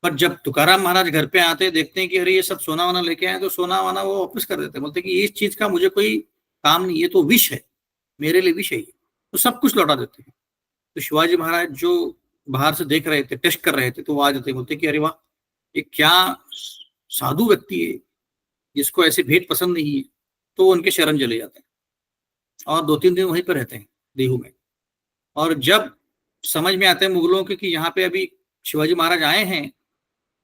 पर जब तुकाराम महाराज घर पे आते, देखते हैं कि अरे ये सब सोना वाना लेके आए, तो सोना वाना वो वापस कर देते हैं, बोलते हैं कि इस चीज का मुझे कोई काम नहीं, ये तो विष है, मेरे लिए विष है ये, तो सब कुछ लौटा देते हैं। तो शिवाजी महाराज जो बाहर से देख रहे थे, टेस्ट कर रहे थे, तो वो आ जाते, बोलते कि अरे वाह, ये क्या साधु व्यक्ति है, जिसको ऐसे भेंट पसंद नहीं है। तो उनके शरण चले जाते हैं और 2-3 दिन वहीं पर रहते हैं देहू में। और जब समझ में आता है मुगलों के कि यहाँ पे अभी शिवाजी महाराज आए हैं,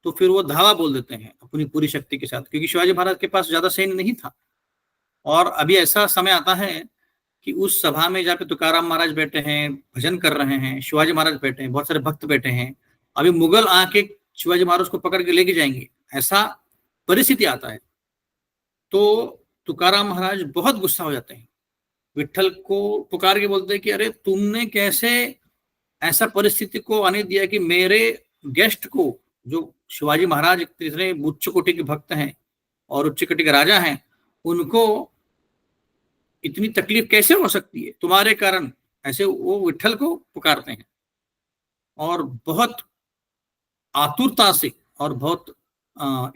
तो फिर वो धावा बोल देते हैं अपनी पूरी शक्ति के साथ, क्योंकि शिवाजी महाराज के पास ज्यादा सैन्य नहीं था। और अभी ऐसा समय आता है कि उस सभा में जहाँ पे तुकाराम महाराज बैठे हैं, भजन कर रहे हैं, शिवाजी महाराज बैठे हैं, बहुत सारे भक्त बैठे हैं, अभी मुगल आके शिवाजी महाराज को पकड़ के लेके जाएंगे, ऐसा परिस्थिति आता है। तो तुकाराम महाराज बहुत गुस्सा हो जाते हैं, विट्ठल को पुकार के बोलते हैं कि अरे तुमने कैसे ऐसा परिस्थिति को आने दिया कि मेरे गेस्ट को, जो शिवाजी महाराज इतने उच्च कोटि के भक्त हैं और उच्च कोटि के राजा हैं, उनको इतनी तकलीफ कैसे हो सकती है तुम्हारे कारण। ऐसे वो विट्ठल को पुकारते हैं और बहुत आतुरता से और बहुत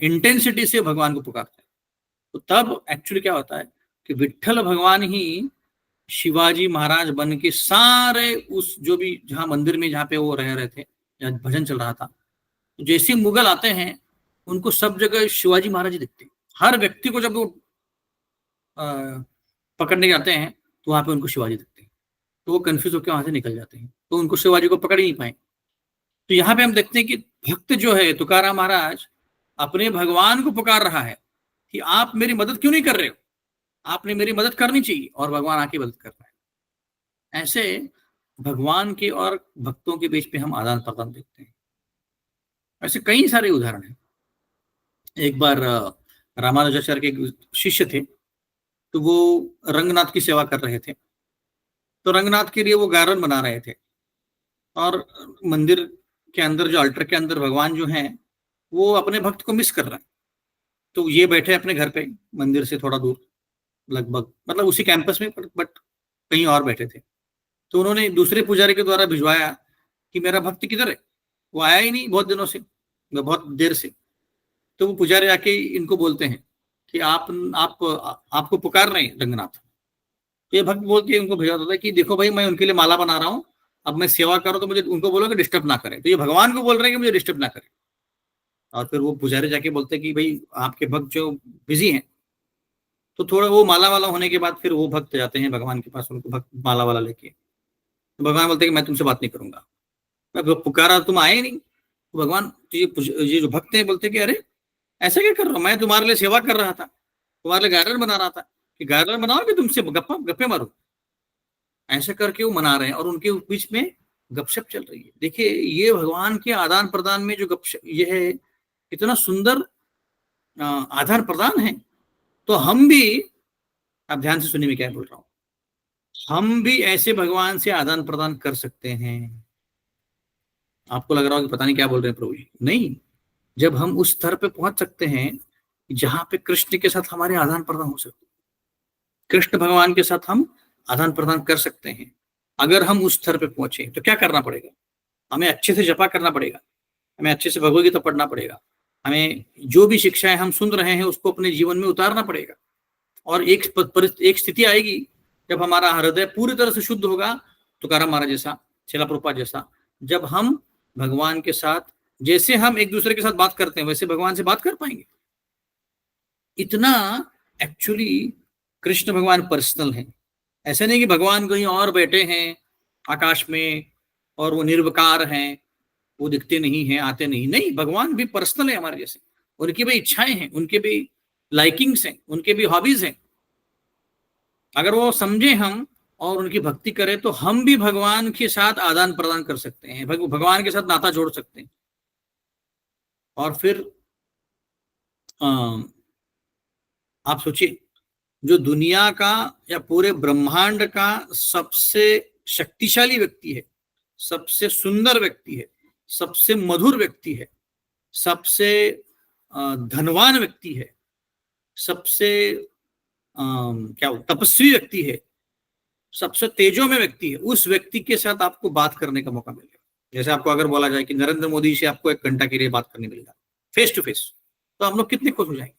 इंटेंसिटी से भगवान को पुकारते हैं। तो तब एक्चुअली क्या होता है कि विट्ठल भगवान ही शिवाजी महाराज बन के सारे उस जो भी जहां मंदिर में जहां पे वो रह रहे थे, जहां भजन चल रहा था, जैसे मुगल आते हैं उनको सब जगह शिवाजी महाराज ही दिखते हैं। हर व्यक्ति को जब वो पकड़ने जाते हैं तो वहां पे उनको शिवाजी दिखते हैं, तो वो कंफ्यूज होकर वहां से निकल जाते हैं, तो उनको शिवाजी को पकड़ ही नहीं पाए। तो यहाँ पे हम देखते हैं कि भक्त जो है तुकाराम महाराज अपने भगवान को पुकार रहा है कि आप मेरी मदद क्यों नहीं कर रहे हो, आपने मेरी मदद करनी चाहिए, और भगवान आके मदद कर रहा है। ऐसे भगवान के और भक्तों के बीच में हम आदान प्रदान देखते हैं। ऐसे कई सारे उदाहरण हैं। एक बार रामानुजाचार्य के शिष्य थे, तो वो रंगनाथ की सेवा कर रहे थे, तो रंगनाथ के लिए वो गार्डन बना रहे थे, और मंदिर के अंदर जो अल्टर के अंदर भगवान जो हैं वो अपने भक्त को मिस कर रहे हैं। तो ये बैठे अपने घर पे मंदिर से थोड़ा दूर, लगभग मतलब उसी कैंपस में, बट कहीं और बैठे थे। तो उन्होंने दूसरे पुजारी के द्वारा भिजवाया कि मेरा भक्त किधर है, वो आया ही नहीं बहुत दिनों से, बहुत देर से। तो वो पुजारी आके इनको बोलते हैं कि आपको पुकार रहे हैं रंगनाथ। तो ये भक्त बोल के उनको भेजा होता है कि देखो भाई, मैं उनके लिए माला बना रहा हूँ, अब मैं सेवा करूँ तो मुझे उनको बोलो कि डिस्टर्ब ना करें। तो ये भगवान को बोल रहे हैं कि मुझे डिस्टर्ब ना करें। और फिर वो पुजारी जाके बोलते हैं कि भाई आपके भक्त जो बिजी हैं, तो थोड़ा वो माला वाला होने के बाद फिर वो भक्त जाते हैं भगवान के पास, उनको भक्त माला वाला लेके। तो भगवान बोलते हैं कि मैं तुमसे बात नहीं करूंगा, मैं पुकारा तुम आए नहीं। तो भगवान तो ये जो भक्त हैं बोलते कि अरे ऐसा क्या कर रहा हूँ, मैं तुम्हारे लिए सेवा कर रहा था, तुम्हारे लिए गार्डन बना रहा था, कि गार्डन बनाओ कि तुमसे गप्पे मारो। ऐसा करके वो मना रहे हैं और उनके बीच में गपशप चल रही है। देखिए ये भगवान के आदान प्रदान में जो गपशप ये है, इतना सुंदर आदान प्रदान है। तो हम भी, आप ध्यान से सुनिए मैं क्या बोल रहा हूं, हम भी ऐसे भगवान से आदान प्रदान कर सकते हैं। आपको लग रहा हो कि पता नहीं क्या बोल रहे हैं प्रभु जी, नहीं, जब हम उस स्तर पे पहुंच सकते हैं जहां पे कृष्ण के साथ हमारे आदान प्रदान हो सकते, कृष्ण भगवान के साथ हम आदान प्रदान कर सकते हैं। अगर हम उस स्तर पे पहुंचे तो क्या करना पड़ेगा, हमें अच्छे से जपा करना पड़ेगा, हमें अच्छे से भगवद गीता पढ़ना पड़ेगा, हमें जो भी शिक्षाएं हम सुन रहे हैं उसको अपने जीवन में उतारना पड़ेगा। और एक स्थिति आएगी जब हमारा हृदय पूरी तरह से शुद्ध होगा, तुकाराम महाराज जैसा, श्रील प्रभुपाद जैसा, जब हम भगवान के साथ, जैसे हम एक दूसरे के साथ बात करते हैं वैसे भगवान से बात कर पाएंगे। इतना एक्चुअली कृष्ण भगवान पर्सनल है। ऐसा नहीं कि भगवान कहीं और बैठे हैं आकाश में और वो निर्विकार हैं, वो दिखते नहीं हैं, आते नहीं, नहीं, भगवान भी पर्सनल है हमारे जैसे। उनकी भी इच्छाएं हैं, उनके भी लाइकिंग्स हैं, उनके भी हॉबीज हैं। अगर वो समझे हम और उनकी भक्ति करें तो हम भी भगवान के साथ आदान प्रदान कर सकते हैं, भगवान के साथ नाता जोड़ सकते हैं। और फिर आप सोचिए, जो दुनिया का या पूरे ब्रह्मांड का सबसे शक्तिशाली व्यक्ति है, सबसे सुंदर व्यक्ति है, सबसे मधुर व्यक्ति है, सबसे धनवान व्यक्ति है, सबसे क्या तपस्वी व्यक्ति है, सबसे तेजोमय व्यक्ति है, उस व्यक्ति के साथ आपको बात करने का मौका मिलेगा। जैसे आपको अगर बोला जाए कि नरेंद्र मोदी से आपको 1 घंटा के लिए बात करने मिलेगा फेस टू फेस, तो हम लोग कितने खुश हो जाएंगे।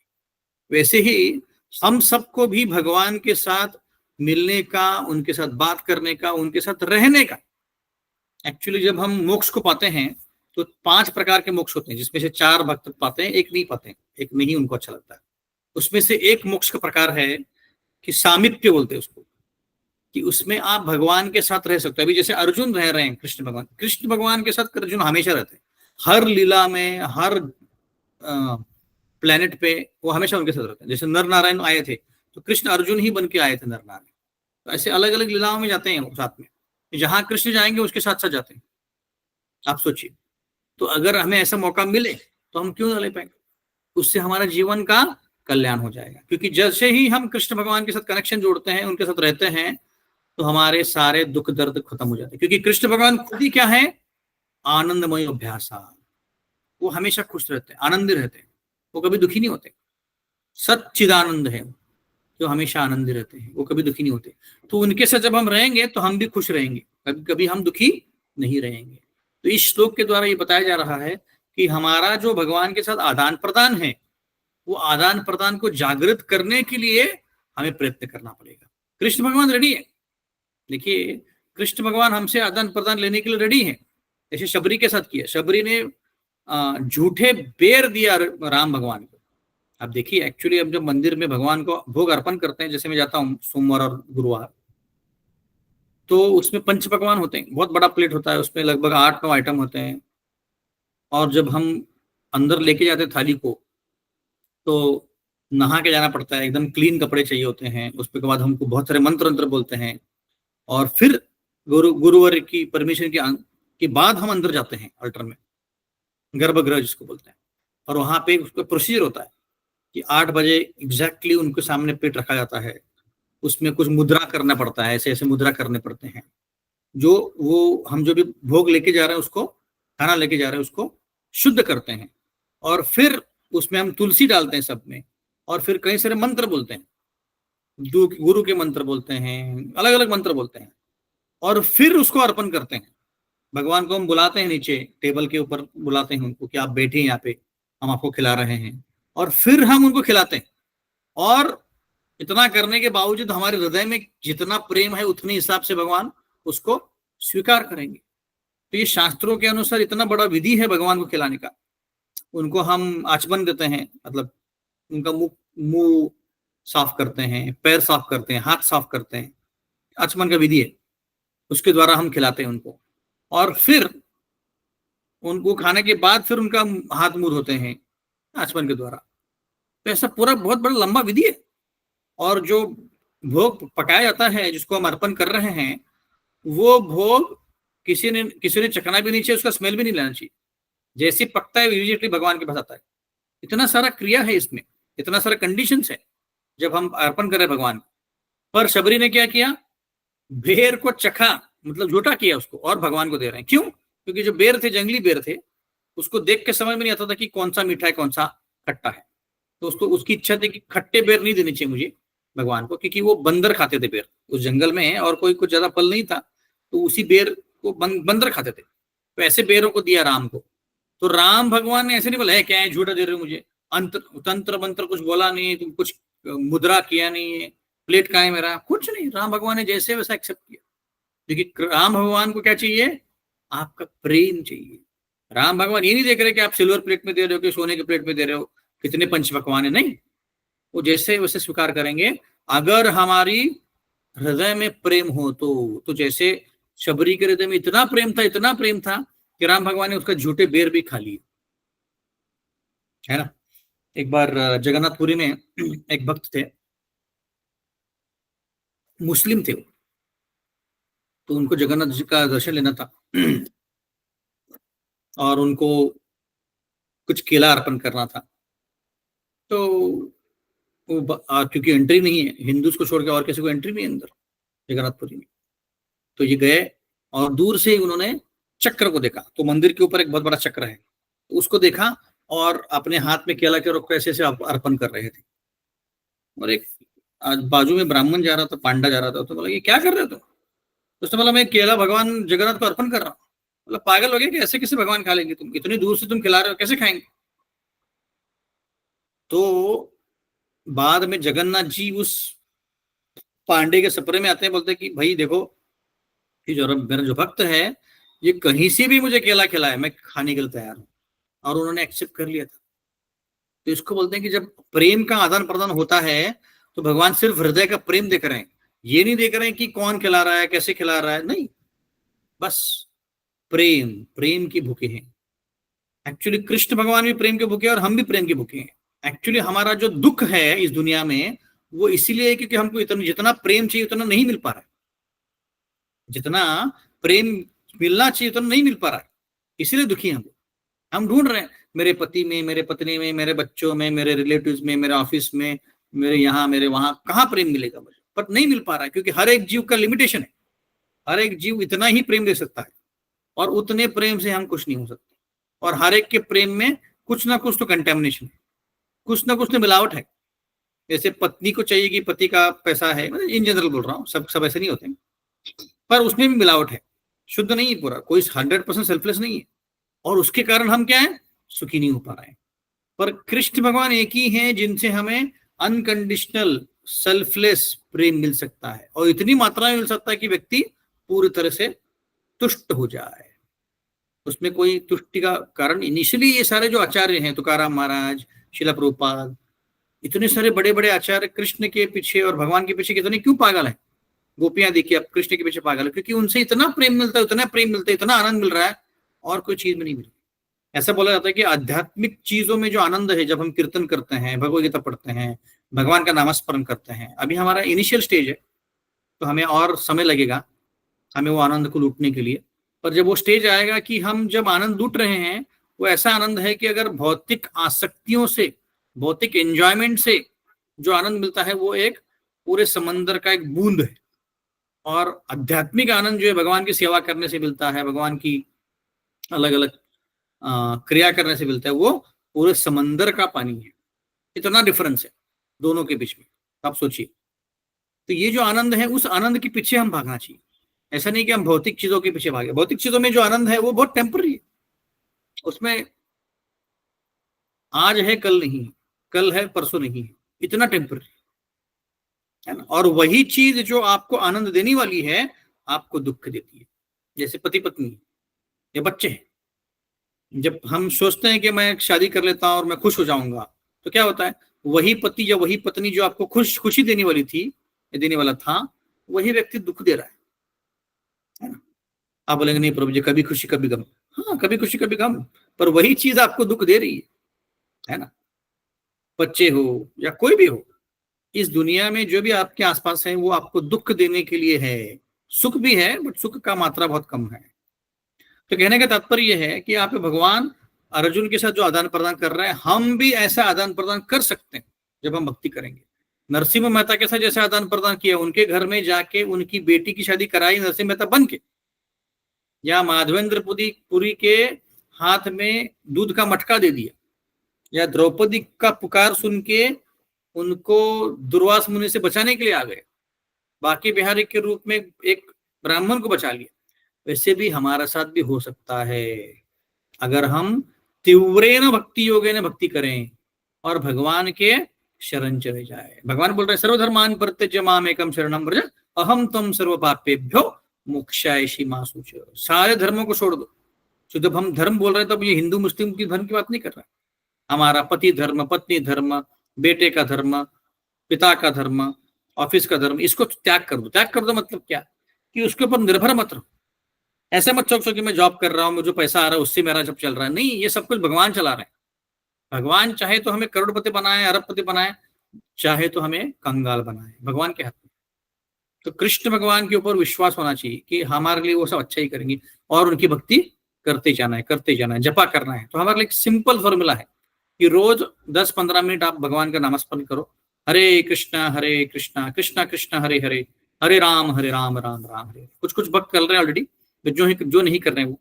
वैसे ही हम सबको भी भगवान के साथ मिलने का, उनके साथ बात करने का, उनके साथ रहने का, एक्चुअली जब हम मोक्ष को पाते हैं तो 5 प्रकार के मोक्ष होते हैं, जिसमें से 4 भक्त पाते हैं, एक नहीं पाते हैं, एक में ही उनको अच्छा लगता है। उसमें से एक मोक्ष का प्रकार है कि सामिप्य बोलते हैं उसको, कि उसमें आप भगवान के साथ रह सकते हो। अभी जैसे अर्जुन रह रहे हैं कृष्ण भगवान के साथ अर्जुन हमेशा रहते हैं, हर लीला में, हर प्लेनेट पे वो हमेशा उनके साथ रहते हैं। जैसे नर नारायण आए थे तो कृष्ण अर्जुन ही बन के आए थे नर नारायण। तो ऐसे अलग अलग लीलाओं में जाते हैं साथ में, जहां कृष्ण जाएंगे उसके साथ साथ जाते हैं। आप सोचिए, तो अगर हमें ऐसा मौका मिले तो हम क्यों ना ले पाएंगे, उससे हमारा जीवन का कल्याण हो जाएगा। क्योंकि जैसे ही हम कृष्ण भगवान के साथ कनेक्शन जोड़ते हैं, उनके साथ रहते हैं, तो हमारे सारे दुख दर्द खत्म हो जाते हैं। क्योंकि कृष्ण भगवान खुद ही क्या है, आनंदमय अभ्यासा, वो हमेशा खुश रहते हैं, आनंदी रहते हैं, वो कभी दुखी नहीं होते। सच्चिदानंद है जो हमेशा आनंदी रहते हैं, वो कभी दुखी नहीं होते। तो उनके साथ जब हम रहेंगे तो हम भी खुश रहेंगे, कभी कभी हम दुखी नहीं रहेंगे। तो इस श्लोक के द्वारा ये बताया जा रहा है कि हमारा जो भगवान के साथ आदान प्रदान है, वो आदान प्रदान को जागृत करने के लिए हमें प्रयत्न करना पड़ेगा। कृष्ण भगवान रेडी है, देखिए कृष्ण भगवान हमसे आदान प्रदान लेने के लिए रेडी हैं, जैसे शबरी के साथ किया। शबरी ने झूठे बेर दिया राम भगवान को। अब देखिए एक्चुअली हम जब मंदिर में भगवान को भोग अर्पण करते हैं, जैसे मैं जाता हूँ सोमवार और गुरुवार, तो उसमें पंच पकवान होते हैं, बहुत बड़ा प्लेट होता है, उसमें लगभग 8-9 आइटम होते हैं। और जब हम अंदर लेके जाते हैं थाली को, तो नहा के जाना पड़ता है, एकदम क्लीन कपड़े चाहिए होते हैं। उसके बाद हमको बहुत सारे मंत्र मंत्र बोलते हैं, और फिर गुरुवर की परमिशन के बाद हम अंदर जाते हैं अल्टर में, गर्भगृह जिसको बोलते हैं। और वहां पे उसका प्रोसीजर होता है कि 8 बजे एग्जैक्टली उनके सामने प्लेट रखा जाता है, उसमें कुछ मुद्रा करना पड़ता है, ऐसे ऐसे मुद्रा करने पड़ते हैं, जो वो हम जो भी भोग लेके जा रहे हैं उसको, खाना लेके जा रहे हैं उसको शुद्ध करते हैं। और फिर उसमें हम तुलसी डालते हैं सब में, और फिर कई सारे मंत्र बोलते हैं, गुरु के मंत्र बोलते हैं, अलग अलग मंत्र बोलते हैं, और फिर उसको अर्पण करते हैं। भगवान को हम बुलाते हैं नीचे टेबल के ऊपर, बुलाते हैं उनको कि आप बैठे यहाँ पे, हम आपको खिला रहे हैं, और फिर हम उनको खिलाते हैं। और इतना करने के बावजूद हमारे हृदय में जितना प्रेम है उतने हिसाब से भगवान उसको स्वीकार करेंगे। तो ये शास्त्रों के अनुसार इतना बड़ा विधि है भगवान को खिलाने का। उनको हम आचमन देते हैं, मतलब उनका मुंह साफ करते हैं, पैर साफ करते हैं, हाथ साफ करते हैं, आचमन का विधि है, उसके द्वारा हम खिलाते हैं उनको। और फिर उनको खाने के बाद फिर उनका हाथ मुंह धोते हैं आचमन के द्वारा। तो ऐसा पूरा बहुत बड़ा लंबा विधि है। और जो भोग पकाया जाता है, जिसको हम अर्पण कर रहे हैं, वो भोग किसी ने चखना भी नहीं चाहिए, उसका स्मेल भी नहीं लेना चाहिए। जैसे पकता है इमीडिएटली भगवान के पास आता है। इतना सारा क्रिया है इसमें, इतना सारा कंडीशंस है जब हम अर्पण कर रहे हैं भगवान। पर शबरी ने क्या किया, बेर को चखा, मतलब झूठा किया उसको, और भगवान को दे रहे हैं। क्यों? क्योंकि जो बेर थे, जंगली बेर थे, उसको देख के समझ में नहीं आता था कि कौन सा मीठा है कौन सा खट्टा है। तो उसकी इच्छा थी कि खट्टे बेर नहीं देने चाहिए मुझे भगवान को, क्योंकि वो बंदर खाते थे बेर उस जंगल में, और कोई कुछ ज्यादा फल नहीं था, तो उसी बेर को बंदर खाते थे। तो ऐसे बेरों को दिया राम को। तो राम भगवान ने ऐसे नहीं बोला है क्या है, झूठा दे रहे हो मुझे, तंत्र मंत्र कुछ बोला नहीं, तुम कुछ मुद्रा किया नहीं है, प्लेट कहाँ है मेरा, कुछ नहीं। राम भगवान ने जैसे वैसा एक्सेप्ट किया। क्योंकि राम भगवान को क्या चाहिए, आपका प्रेम चाहिए। राम भगवान ये नहीं देख रहे कि आप सिल्वर प्लेट में दे रहे हो कि सोने के प्लेट में दे रहे हो, कितने पंच पकवान है, नहीं। वो जैसे वैसे स्वीकार करेंगे अगर हमारी हृदय में प्रेम हो तो जैसे शबरी के हृदय में इतना प्रेम था कि राम भगवान ने उसका झूठे बेर भी खा लिए, है ना। एक बार जगन्नाथपुरी में एक भक्त थे, मुस्लिम थे, तो उनको जगन्नाथ जी का दर्शन लेना था और उनको कुछ केला अर्पण करना था। तो क्योंकि एंट्री नहीं है, हिंदूज को छोड़ के और किसी को एंट्री नहीं है अंदर जगन्नाथपुरी में, तो ये गए और दूर से उन्होंने चक्र को देखा। तो मंदिर के ऊपर एक बहुत बड़ा चक्र है, तो उसको देखा और अपने हाथ में केला के रुख ऐसे अर्पण कर रहे थे। और एक बाजू में ब्राह्मण जा रहा था, पांडा जा रहा था, तो बोला ये क्या कर रहे हो तुम? तो उसने बोला मैं केला भगवान जगन्नाथ को अर्पण कर रहा हूँ। बोला पागल हो गया कि ऐसे कैसे भगवान खा लेंगे, तुम इतनी दूर से तुम खिला रहे हो, कैसे खाएंगे? तो बाद में जगन्नाथ जी उस पांडे के सपरे में आते हैं, बोलते हैं कि भाई देखो कि जो मेरा जो भक्त है ये कहीं से भी मुझे केला खिलाए, मैं खाने के लिए तैयार हूं। और उन्होंने एक्सेप्ट कर लिया था। तो इसको बोलते हैं कि जब प्रेम का आदान प्रदान होता है तो भगवान सिर्फ हृदय का प्रेम देख रहे हैं, ये नहीं देख रहे हैं कि कौन खिला रहा है, कैसे खिला रहा है, नहीं, बस प्रेम की भूखे हैं। एक्चुअली कृष्ण भगवान भी प्रेम के भूखे हैं और हम भी प्रेम के भूखे हैं। एक्चुअली हमारा जो दुख है इस दुनिया में वो इसीलिए है क्योंकि हमको जितना प्रेम चाहिए उतना नहीं मिल पा रहा है, जितना प्रेम मिलना चाहिए उतना नहीं मिल पा रहा है, इसीलिए दुखी हैं हम ढूंढ रहे हैं मेरे पति में, मेरे पत्नी में, मेरे बच्चों में, मेरे रिलेटिव्स में, मेरे ऑफिस में, मेरे यहाँ मेरे वहां, कहाँ प्रेम मिलेगा मुझे? पर नहीं मिल पा रहा है क्योंकि हर एक जीव का लिमिटेशन है। हर एक जीव इतना ही प्रेम दे सकता है और उतने प्रेम से हम कुछ नहीं हो सकते। और हर एक के प्रेम में कुछ ना कुछ तो कंटेमिनेशन है, कुछ ना कुछ तो मिलावट है। जैसे पत्नी को चाहिए कि पति का पैसा है, इन जनरल बोल रहा हूँ, सब ऐसे नहीं होते, पर उसमें भी मिलावट है, शुद्ध नहीं है पूरा, कोई 100% सेल्फलेस नहीं है। और उसके कारण हम क्या है, सुखी नहीं हो पा रहे हैं। पर कृष्ण भगवान एक ही हैं जिनसे हमें अनकंडीशनल सेल्फलेस प्रेम मिल सकता है, और इतनी मात्रा में मिल सकता है कि व्यक्ति पूरी तरह से तुष्ट हो जाए। उसमें कोई तुष्टि का कारण, इनिशियली ये सारे जो आचार्य हैं, तुकाराम महाराज, शिला प्रभुपाद, इतने सारे बड़े बड़े आचार्य कृष्ण के पीछे और भगवान के पीछे कितने क्यों पागल हैं? गोपियां देखिए अब कृष्ण के पीछे पागल है, क्योंकि उनसे इतना प्रेम मिलता है, उतना प्रेम मिलता है, इतना आनंद मिल रहा है, और कोई चीज में नहीं मिल रही। ऐसा बोला जाता है कि आध्यात्मिक चीजों में जो आनंद है, जब हम कीर्तन करते हैं, भगवद गीता पढ़ते हैं, भगवान का नामस्मरण करते हैं, अभी हमारा इनिशियल स्टेज है, तो हमें और समय लगेगा हमें वो आनंद को लूटने के लिए। पर जब वो स्टेज आएगा कि हम जब आनंद लूट रहे हैं, वो ऐसा आनंद है कि अगर भौतिक आसक्तियों से, भौतिक एंजॉयमेंट से जो आनंद मिलता है, वो एक पूरे समंदर का एक बूंद है। और आध्यात्मिक आनंद जो है भगवान की सेवा करने से मिलता है, भगवान की अलग अलग क्रिया करने से मिलता है, वो पूरे समंदर का पानी है। इतना डिफरेंस है दोनों के बीच में, आप सोचिए। तो ये जो आनंद है, उस आनंद के पीछे हम भागना चाहिए। ऐसा नहीं कि हम भौतिक चीजों के पीछे भागे। भौतिक चीजों में जो आनंद है वो बहुत टेम्पररी है, उसमें आज है कल नहीं, कल है परसों नहीं, इतना टेम्पररी है ना। और वही चीज जो आपको आनंद देने वाली है, आपको दुख देती है। जैसे पति पत्नी या बच्चे हैं, जब हम सोचते हैं कि मैं शादी कर लेता हूं और मैं खुश हो जाऊंगा, तो क्या होता है, वही पति या वही पत्नी जो आपको खुशी देने वाली थी या देने वाला था, वही व्यक्ति दुख दे रहा है ना। आप बोलेंगे नहीं प्रभु जी, कभी खुशी कभी गम। हाँ, कभी खुशी कभी गम, पर वही चीज आपको दुख दे रही है ना। बच्चे हो या कोई भी हो, इस दुनिया में जो भी आपके आसपास है, वो आपको दुख देने के लिए है। सुख भी है, बट सुख का मात्रा बहुत कम है। तो कहने का तात्पर्य यह है कि आप भगवान अर्जुन के साथ जो आदान प्रदान कर रहे हैं, हम भी ऐसा आदान प्रदान कर सकते हैं जब हम भक्ति करेंगे। नरसिंह मेहता के साथ जैसे आदान प्रदान किया, उनके घर में जाके उनकी बेटी की शादी कराई नरसिंह मेहता बन के, या माधवेंद्र पुरी के हाथ में दूध का मटका दे दिया, या द्रौपदी का पुकार सुन के उनको दुर्वास मुनि से बचाने के लिए आ गए, बाकी बिहारी के रूप में एक ब्राह्मण को बचा लिया। वैसे भी हमारा साथ भी हो सकता है, अगर हम तीव्रेन भक्ति योगेन भक्ति करें और भगवान के शरण चले जाए। भगवान बोल रहे हैं, सर्वधर्मान परित्यज्य मामेकं शरणं व्रज अहम त्वं सर्व पापेभ्यो मोक्षाय मा शुच। सारे धर्मों को छोड़ दो। तो जब हम धर्म बोल रहे हैं, तब ये हिंदू मुस्लिम की धर्म की बात नहीं कर रहा। हमारा पति धर्म, पत्नी धर्म, बेटे का धर्म, पिता का धर्म, ऑफिस का धर्म, इसको त्याग कर दो। त्याग कर दो मतलब क्या, कि उसके ऊपर निर्भर मत रहो। ऐसे मत सोचो कि मैं जॉब कर रहा हूँ, मुझे पैसा आ रहा है, उससे मेरा जब चल रहा है। नहीं, ये सब कुछ भगवान चला रहे हैं। भगवान चाहे तो हमें करोड़पति बनाए, अरबपति बनाए, चाहे तो हमें कंगाल बनाए, भगवान के हाथ में। तो कृष्ण भगवान के ऊपर विश्वास होना चाहिए कि हमारे लिए वो सब अच्छा ही करेंगे, और उनकी भक्ति करते जाना है, करते जाना है, जपा करना है। तो हमारे लिए एक सिंपल फॉर्मूला है कि रोज 10-15 मिनट आप भगवान का नामस्मरण करो। हरे कृष्णा कृष्णा कृष्ण हरे हरे, हरे राम राम राम हरे। कुछ कुछ भक्त कर रहे हैं ऑलरेडी, जो नहीं कर रहे हैं वो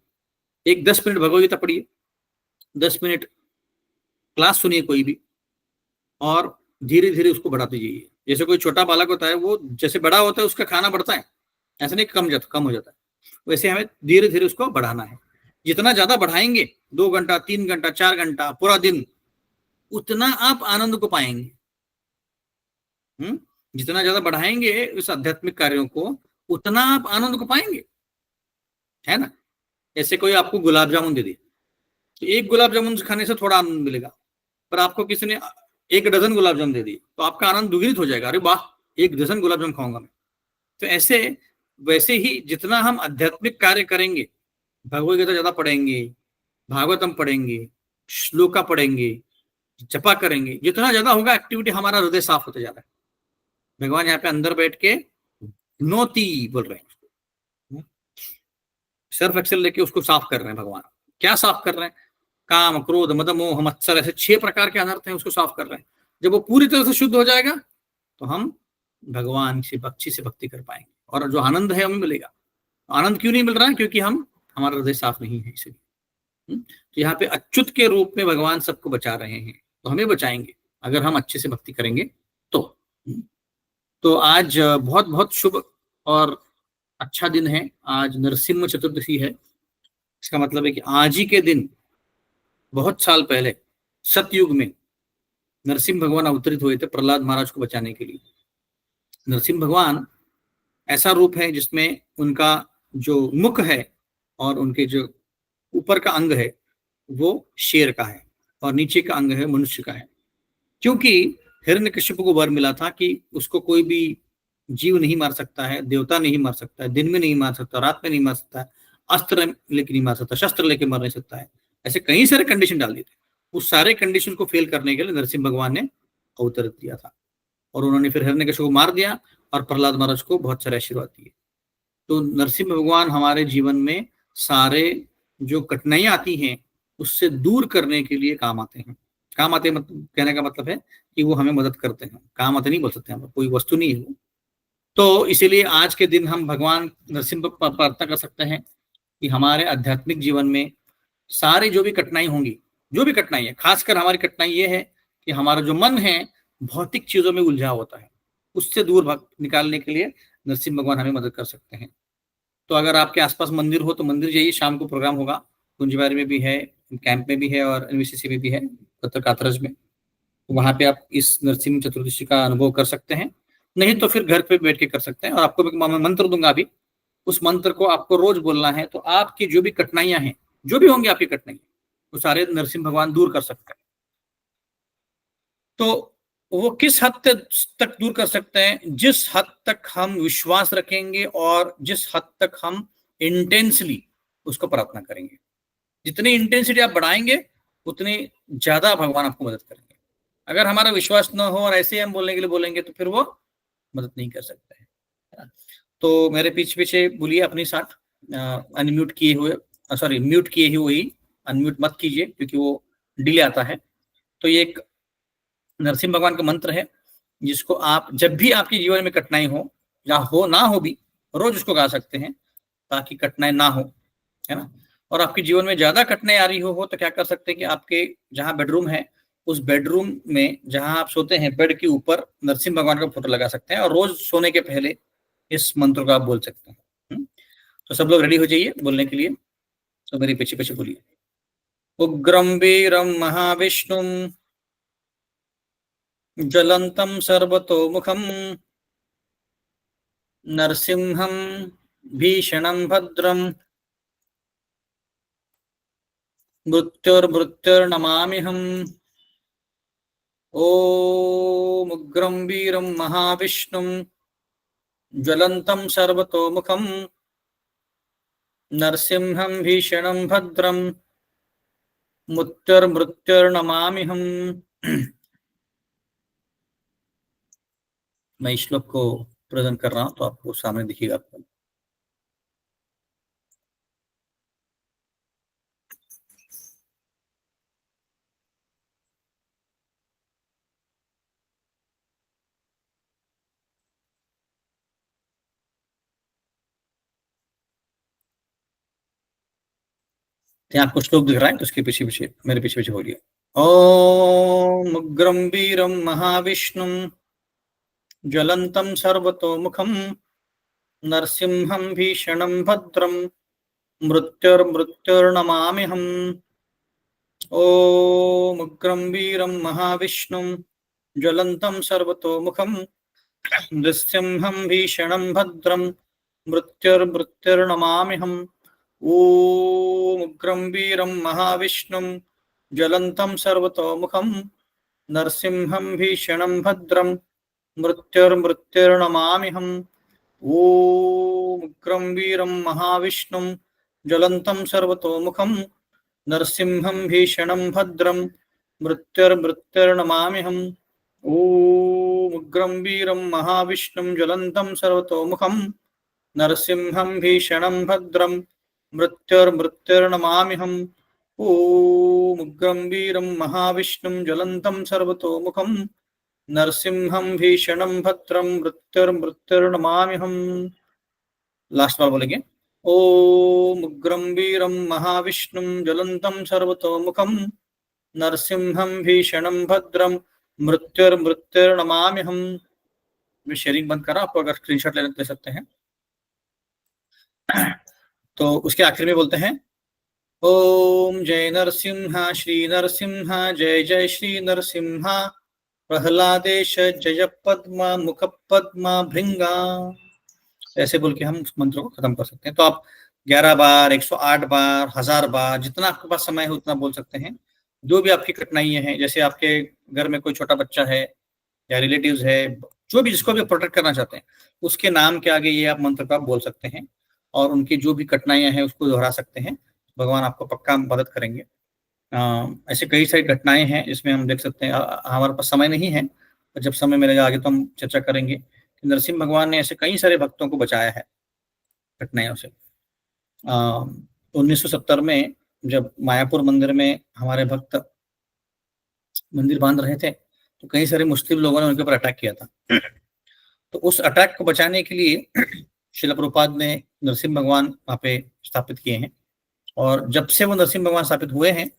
एक 10 मिनट भगवद गीता पढ़िए, 10 मिनट क्लास सुनिए कोई भी, और धीरे धीरे उसको बढ़ाते जाइए। जैसे कोई छोटा बालक होता है, वो जैसे बड़ा होता है उसका खाना बढ़ता है, ऐसा नहीं कम हो जाता है। वैसे हमें धीरे धीरे उसको बढ़ाना है। जितना ज्यादा बढ़ाएंगे, 2 घंटा 3 घंटा 4 घंटा पूरा दिन, उतना आप आनंद को पाएंगे। जितना ज्यादा बढ़ाएंगे इस आध्यात्मिक कार्यों को, उतना आप आनंद को पाएंगे, है ना। ऐसे कोई आपको गुलाब जामुन दे दिए, तो एक गुलाब जामुन खाने से थोड़ा आनंद मिलेगा, पर आपको किसी ने 1 डजन गुलाब जामुन दे दिए, तो आपका आनंद दुगुनित हो जाएगा। अरे वाह, 1 डजन गुलाब जामुन खाऊंगा मैं। तो ऐसे वैसे ही जितना हम आध्यात्मिक कार्य करेंगे, भगवद गीता ज्यादा पढ़ेंगे, भागवतम पढ़ेंगे, श्लोका पढ़ेंगे, जपा करेंगे, जितना ज्यादा होगा एक्टिविटी, हमारा हृदय साफ होते जा रहा है। भगवान यहाँ पे अंदर बैठ के नोती बोल रहे हैं, सर्फ एक्सेल लेके उसको साफ कर रहे हैं। भगवान क्या साफ कर रहे हैं, काम क्रोध मद मोह मत्सर, ऐसे 6 प्रकार के अनर्थ हैं, उसको साफ कर रहे हैं। जब वो पूरी तरह से शुद्ध हो जाएगा, तो हम भगवान से अच्छी से भक्ति कर पाएंगे, और जो आनंद है हमें मिलेगा। आनंद क्यों नहीं मिल रहा है, क्योंकि हमारा हृदय साफ नहीं है, इसलिए। तो यहाँ पे अच्युत के रूप में भगवान सबको बचा रहे हैं, तो हमें बचाएंगे अगर हम अच्छे से भक्ति करेंगे तो आज बहुत बहुत शुभ और अच्छा दिन है। आज नरसिम्हा चतुर्दशी है। इसका मतलब है कि आज ही के दिन बहुत साल पहले सतयुग में नरसिंह भगवान अवतरित हुए थे प्रहलाद महाराज को बचाने के लिए। नरसिंह भगवान ऐसा रूप है जिसमें उनका जो मुख है और उनके जो ऊपर का अंग है वो शेर का है और नीचे का अंग है मनुष्य का है। क्योंकि हिरण्यकशिपु को वर मिला था कि उसको कोई भी जीव नहीं मार सकता है, देवता नहीं मार सकता है, दिन में नहीं मार सकता, रात में नहीं मार सकता है, अस्त्र लेके नहीं मार सकता, शस्त्र लेके मार नहीं सकता है। ऐसे कई सारे कंडीशन डाल दिए थे। उस सारे कंडीशन को फेल करने के लिए नरसिंह भगवान ने अवतार दिया था और उन्होंने फिर हिरण्यकशिपु को मार दिया और प्रहलाद महाराज को बहुत सारे आशीर्वाद दिए। तो नरसिंह भगवान हमारे जीवन में सारे जो कठिनाइयां आती हैं उससे दूर करने के लिए काम आते हैं। काम आते मतलब कहने का मतलब है कि वो हमें मदद करते हैं। काम आते नहीं बोल सकते हम, कोई वस्तु नहीं है वो। तो इसीलिए आज के दिन हम भगवान नरसिंह पर प्रार्थना कर सकते हैं कि हमारे आध्यात्मिक जीवन में सारी जो भी कठिनाई होंगी, जो भी कठिनाई है, खासकर हमारी कठिनाई ये है कि हमारा जो मन है भौतिक चीजों में उलझा होता है, उससे दूर निकालने के लिए नरसिंह भगवान हमें मदद कर सकते हैं। तो अगर आपके आसपास मंदिर हो तो मंदिर जाइए, शाम को प्रोग्राम होगा, कुंजबारी में भी है, कैंप में भी है और एनवीसीसी में भी है, कातरज में। तो वहां पे आप इस नरसिंह चतुर्दशी का अनुभव कर सकते हैं। नहीं तो फिर घर पे बैठ के कर सकते हैं। और आपको मैं मंत्र दूंगा अभी, उस मंत्र को आपको रोज बोलना है। तो आपकी जो भी कठिनाइयां हैं, जो भी होंगी आपकी कठिनाई, वो सारे नरसिंह भगवान दूर कर सकते हैं। तो वो किस हद तक दूर कर सकते हैं? जिस हद तक हम विश्वास रखेंगे और जिस हद तक हम इंटेंसली उसको प्रार्थना करेंगे। जितनी इंटेंसिटी आप बढ़ाएंगे उतनी ज्यादा भगवान आपको मदद करेंगे। अगर हमारा विश्वास न हो और ऐसे ही हम बोलने के लिए बोलेंगे तो फिर वो मदद नहीं कर सकते हैं। तो मेरे पीछे पीछे बोलिए अपनी साथ, अनम्यूट किए हुए, सॉरी म्यूट किए हुए ही, अनम्यूट मत कीजिए क्योंकि वो डिले आता है। तो ये एक नरसिंह भगवान का मंत्र है जिसको आप जब भी आपके जीवन में कठिनाई हो या हो ना हो भी रोज उसको गा सकते हैं ताकि कठिनाई ना हो, है ना। और आपके जीवन में ज्यादा कठिनाई आ रही हो तो क्या कर सकते हैं कि आपके जहां बेडरूम है उस बेडरूम में जहां आप सोते हैं बेड के ऊपर नरसिंह भगवान का फोटो लगा सकते हैं और रोज सोने के पहले इस मंत्र को आप बोल सकते हैं। तो सब लोग रेडी हो जाइए बोलने के लिए। तो मेरे पीछे पीछे बोलिए। उग्रम वीरम महाविष्णुम ज्वलंतम सर्वतोमुखम नरसिंहम भीषणं भद्रम मृत्युर्मृत्युर्नमाम्यहम्। ओम उग्रं वीरं महाविष्णुं ज्वलन्तं सर्वतोमुखं नरसिंहं भीषणं भद्रं मृत्युर्मृत्युर्नमाम्यहम्। मैं इस श्लोक को प्रेजेंट कर रहा हूं तो आपको सामने दिखेगा। आपको यहाँ आपको श्लोक दिख रहा है तो उसके पीछे पीछे मेरे पीछे पीछे बोलिए। ओम उग्रं वीरं महाविष्णुं ज्वलन्तं सर्वतोमुखं नरसिंहं भीषणं भद्रं मृत्युर्मृत्युर्नमाम्यहम्। ओम उग्रं वीरं महाविष्णुं ज्वलन्तं सर्वतोमुखं नृसिंहं भीषणं भद्रं मृत्युर्मृत्युर्नमाम्यहम्। ओम उग्रं वीरं महाविष्णुं ज्वलन्तं सर्वतोमुखं नरसिंहं भीषणं भद्रं मृत्युर्मृत्युर्नमाम्यहम्। ओम उग्रं वीरं महाविष्णुं ज्वलन्तं सर्वतोमुखं नरसिंहं भीषणं भद्रं मृत्युर्मृत्युर्नमाम्यहम्। ओम उग्रं वीरं महाविष्णुं ज्वलन्तं सर्वतोमुखं नरसिंहं भीषणं भद्रं मृत्युर्मृत्युर्नमाम्यहम्। ओम उग्रं वीरं महाविष्णुं ज्वलन्तं सर्वतोमुखं नरसिंहं भीषणं भद्रं मृत्युर्मृत्युर्नमाम्यहम्। लास्ट बार बोलेंगे। ओम उग्रं वीरं महाविष्णुं ज्वलन्तं सर्वतोमुखं नरसिंहं भीषणं भद्रं मृत्युर्मृत्युर्नमाम्यहम्। मैं शेयरिंग बंद कर रहा हूं, आपको अगर स्क्रीनशॉट ले सकते हैं। तो उसके आखिर में बोलते हैं ओम जय नरसिंहा श्री नरसिंहा जय जय श्री नरसिंहा। प्रहलादेश जय पद्मा मुख पद्मा भृंगा, ऐसे बोल के हम उस मंत्र को खत्म कर सकते हैं। तो आप 11 बार, 108 बार, 1000 बार, जितना आपके पास समय है उतना बोल सकते हैं। जो भी आपकी कठिनाइयां हैं, जैसे आपके घर में कोई छोटा बच्चा है या रिलेटिव्स है, जो भी जिसको भी प्रोटेक्ट करना चाहते हैं, उसके नाम के आगे ये आप मंत्र को आप बोल सकते हैं और उनकी जो भी कठिनाइयां हैं उसको दोहरा सकते हैं। भगवान आपको पक्का मदद करेंगे। ऐसे कई सारी घटनाएं हैं जिसमें हम देख सकते हैं। हमारे पास समय नहीं है, पर जब समय मिलेगा आगे तो हम चर्चा करेंगे कि नरसिंह भगवान ने ऐसे कई सारे भक्तों को बचाया है घटनाओं से। 1970 में जब मायापुर मंदिर में हमारे भक्त मंदिर बांध रहे थे, तो कई सारे मुस्लिम लोगों ने उनके ऊपर अटैक किया था। तो उस अटैक को बचाने के लिए श्रील प्रभुपाद ने नरसिंह भगवान वहाँ पे स्थापित किए हैं। और जब से वो नरसिंह भगवान स्थापित हुए हैं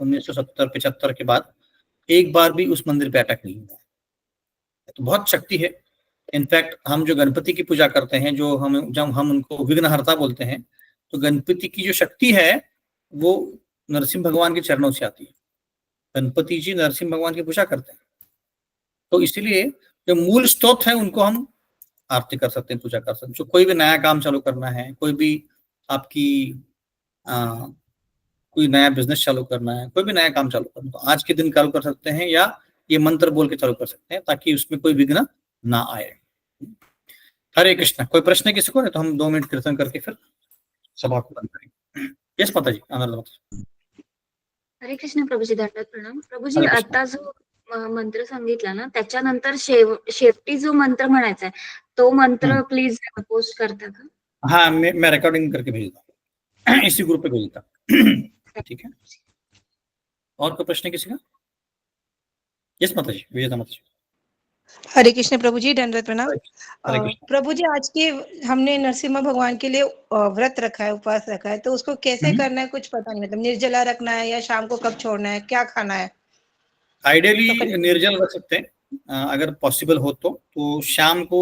1970-75 के बाद, एक बार भी उस मंदिर पे अटैक नहीं हुआ। तो बहुत शक्ति है। इनफैक्ट हम जो गणपति की पूजा करते हैं, जब हम उनको विघ्नहर्ता बोलते हैं, तो गणपति की जो शक्ति है वो नरसिंह भगवान के चरणों से आती है। गणपति जी नरसिंह भगवान की पूजा करते हैं, तो इसलिए जो मूल स्रोत है उनको हम आरती कर सकते हैं, पूजा कर सकते हैं। जो कोई भी नया काम चालू करना है, कोई भी आपकी कोई नया बिजनेस चालू करना है, कोई भी नया काम चालू करना है, तो आज के दिन चालू कर सकते हैं या ये मंत्र बोल के चालू कर सकते हैं, ताकि उसमें कोई विघ्न ना आए। हरे कृष्णा। कोई प्रश्न है किसी को? नहीं तो हम 2 मिनट कीर्तन करके फिर सभा को बंद करेंगे। यस माता जी, आनंद माता। हरे कृष्ण प्रभूजी, दंडवत प्रणाम प्रभूजी. हरे कृष्ण। आता जो मंत्र सांगितला ना, त्याच्यानंतर शेवटी जो मंत्र म्हणायचा आहे तो मंत्र प्लीज पोस्ट करता का? हाँ, मैं रिकॉर्डिंग करके भेजता हूँ, इसी ग्रुप पे भेजता हूँ। ठीक है, और कोई प्रश्न है किसी का? यस माता जी, विजय माता जी। हरे कृष्ण प्रभु जी, दंडवत प्रणाम। हरे कृष्ण। प्रभु जी, आज के हमने नरसिम्हा भगवान के लिए व्रत रखा है, उपवास रखा है, तो उसको कैसे करना है कुछ पता नहीं। मतलब निर्जला रखना है या शाम को कब छोड़ना है, क्या खाना है? आइडियली निर्जल रख सकते हैं, अगर पॉसिबल हो तो शाम को,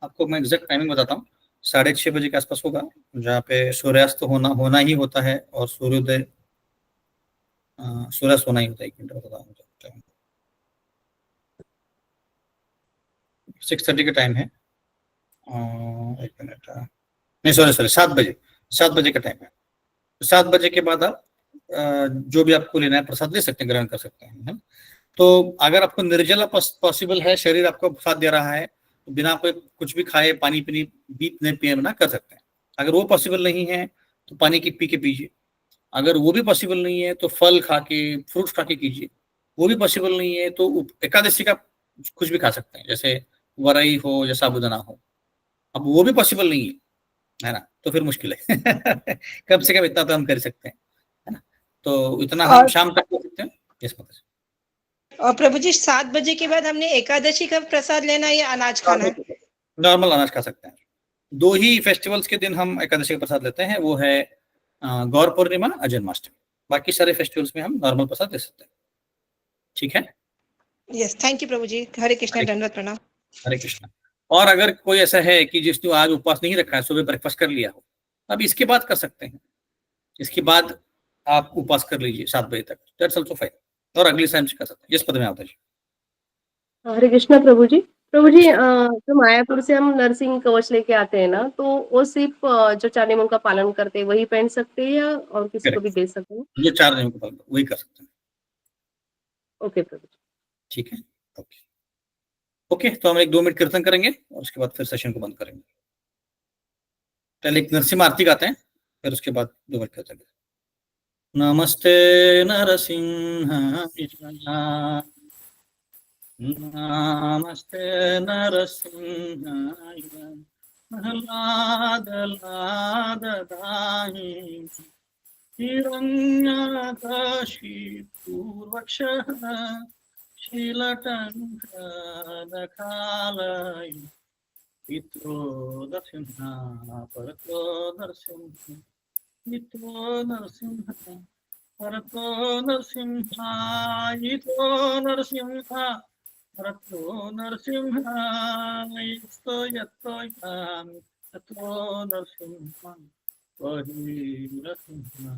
आपको मैं एग्जैक्ट टाइमिंग बताता हूँ, 6:30 बजे के आसपास होगा, जहाँ पे सूर्यास्त होना ही होता है और सूर्योदय, सूर्यास्त होना ही होता है। 1 मिनट बताता हूँ, 6:30 का टाइम है। 1 मिनट, नहीं सॉरी 7 बजे का टाइम है। 7 बजे के बाद आप जो भी आपको लेना है प्रसाद ले सकते हैं, ग्रहण कर सकते हैं, है? तो अगर आपको निर्जला पॉसिबल है, शरीर आपको साथ दे रहा है, तो बिना कोई कुछ भी खाए, पानी पीने पिए ना कर सकते हैं। अगर वो पॉसिबल नहीं है तो पानी की पी के पीजिए। अगर वो भी पॉसिबल नहीं है तो फल खा के, फ्रूट्स खा के कीजिए। वो भी पॉसिबल नहीं है तो एकादशी का कुछ भी खा सकते हैं, जैसे वरई हो या साबुदाना हो। अब वो भी पॉसिबल नहीं है ना, तो फिर मुश्किल है। कम से कम इतना तो हम कर सकते हैं, है ना? तो इतना हम शाम तक कर सकते हैं। यस माता जी। और प्रभु जी, 7 बजे के बाद हमने एकादशी का प्रसाद लेना है या अनाज खाना है? नॉर्मल अनाज खा सकते हैं। 2 ही फेस्टिवल्स के दिन हम एकादशी का प्रसाद लेते हैं, वो है गौर पूर्णिमा और जन्माष्टमी। बाकी सारे फेस्टिवल्स में हम नॉर्मल प्रसाद ले सकते हैं। ठीक है, यस, थैंक यू प्रभु जी। हरे कृष्ण, दंडवत प्रणाम। हरे कृष्ण। और अगर कोई ऐसा है कि जिसने आज उपवास नहीं रखा है, सुबह ब्रेकफास्ट कर लिया हो, अब इसके बाद कर सकते हैं। इसके बाद आप उपवास कर लीजिए 7 बजे तक, दैट्स आल्सो फाइन। और अगले टाइम से कर सकते हैं। यस पद्मा जी। हरे कृष्णा प्रभु जी। प्रभु जी, तो मायापुर से हम नरसिंह कवच लेके आते हैं ना, तो वो सिर्फ जो 4 नियमों का पालन करते हैं वही पहन सकते हैं या और किसी को भी दे सकते हैं? ये 4 नियमों का पालन वही कर सकते हैं। ओके प्रभु जी। ठीक है, ओके ओके। तो हम 1-2 मिनट कीर्तन करेंगे और उसके बाद फिर सेशन को बंद करेंगे। पहले एक नरसिंह आरती गाते हैं, फिर उसके बाद 2 मिनट कीर्तन करेंगे। नमस्ते नरसिंहाय, नमस्ते नरसिंहाय, प्रह्लाद लाद दाहि, हिरण्यकशिपूर्वक्षः शीलटङ्कदखालय, पित्रो नरसिंहा परतो नरसिंहा, पित्रो नरसिंहा परतो नरसिंहा, इतो नरसिंहा परतो नरसिंहा, इस्तो यत्तो यामि ततो नरसिंहा, वही नरसिंहा,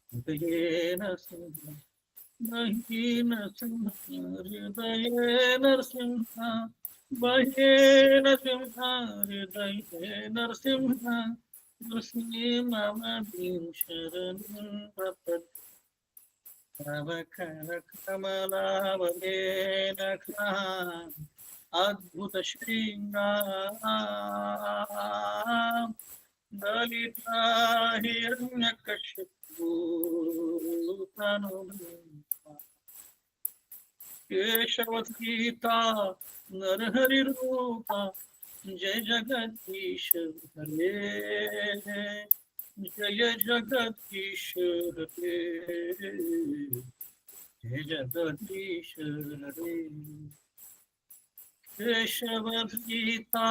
उदये नरसिंहा, बहे नरसिंह हृदय नरसिंह, बहे नरसिंह हृदय नरसिंह, नृसिंह मम शरणं प्रपद्ये। तव कर कमलावलेन अद्भुत श्रृंगार, दलिता हिरण्यकशिपु तनुरूपा, केशवगीता नरहरि रूपा, जय जगदीश हरे, जय जगदीश हरे, जय जगदीश हरे। केशवगीता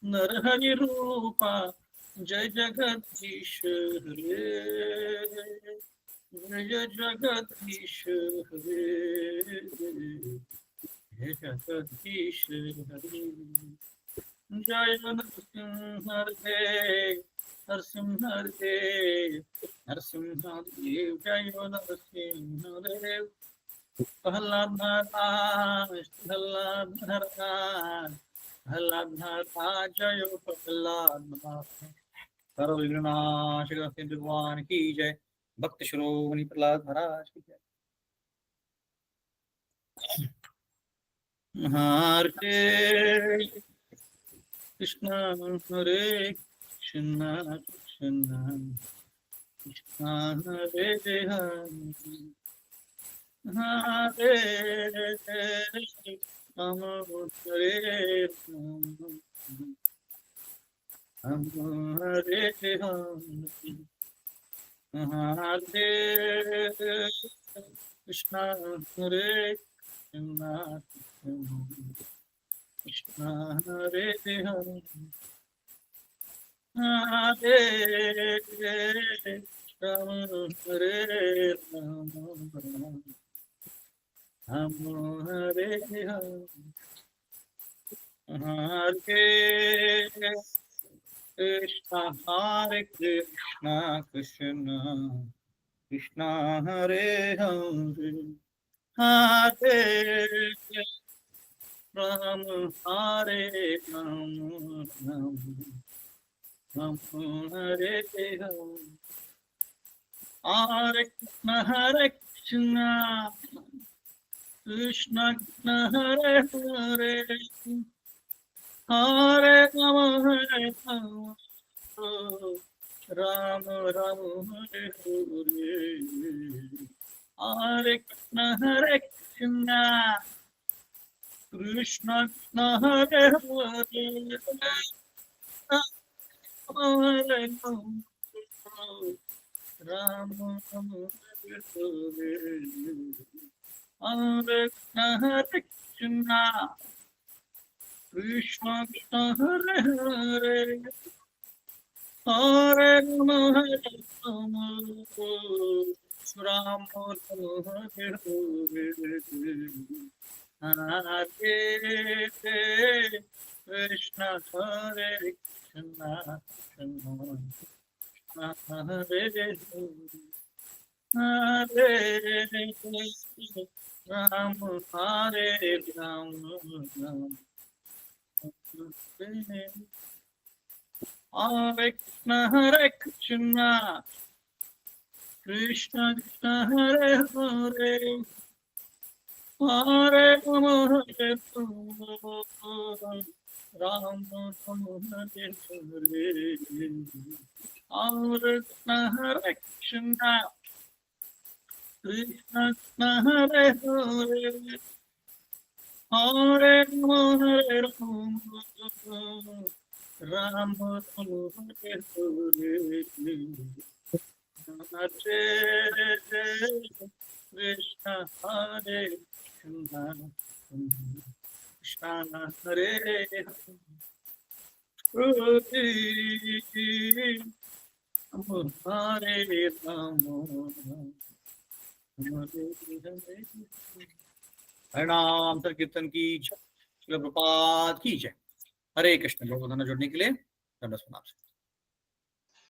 नरहरि रूपा, जय जगदीश हरे, जय जगदीश हरे, जय जगदीश हरे। जय नरसिंह देव, नरसिंह देव, नरसिंह देव, जय नरसिंह देव। प्रहलाद महाराज, प्रहलाद महाराज, प्रहलाद महाराज, जय प्रहलाद महाराज। सर्व विघ्ननाश भगवान की जय। भक्त श्रोमणि प्रहलाद महाराज की जय। हरे कृष्ण हरे कृष्ण कृष्ण कृष्ण हरे हरे, हरे राम हरे राम, हरे हरे, हरे कृष्ण हरे कृष्ण कृष्ण हरे हरे, हरे राम हरे राम, राम हरे हरे, हरे कृष्ण हरे कृष्ण कृष्ण कृष्ण हरे हरे, हरे राम हरे राम, राम राम हरे हरे, हरे कृष्ण कृष्ण कृष्ण हरे हरे, हरे राम राम राम हरे हरे, हरे कृष्ण कृष्ण कृष्ण हरे हरे, हरे राम राम हरे हरे, हरे कृष्ण कृष्ण कृष्ण हरे हरे, हरे राम राम हरे हरे, हरे कृष्ण हरे कृष्ण हरे हरे, राम हरे राम, राम हरे कृष्ण कृष्ण कृष्ण हरे हरे, हरे राम हरे राम, राम हरे हरे, हरे कृष्ण कृष्ण कृष्ण हरे हरे, हरे राम राम हरे हरे, हरे कृष्ण हरे कृष्ण कृष्ण हरे हरे, हरे राम हरिनाम संकीर्तन की जय, श्रील प्रभुपाद की जय। हरे कृष्ण। बहुत धन्यवाद जुड़ने के लिए। धन्यवाद।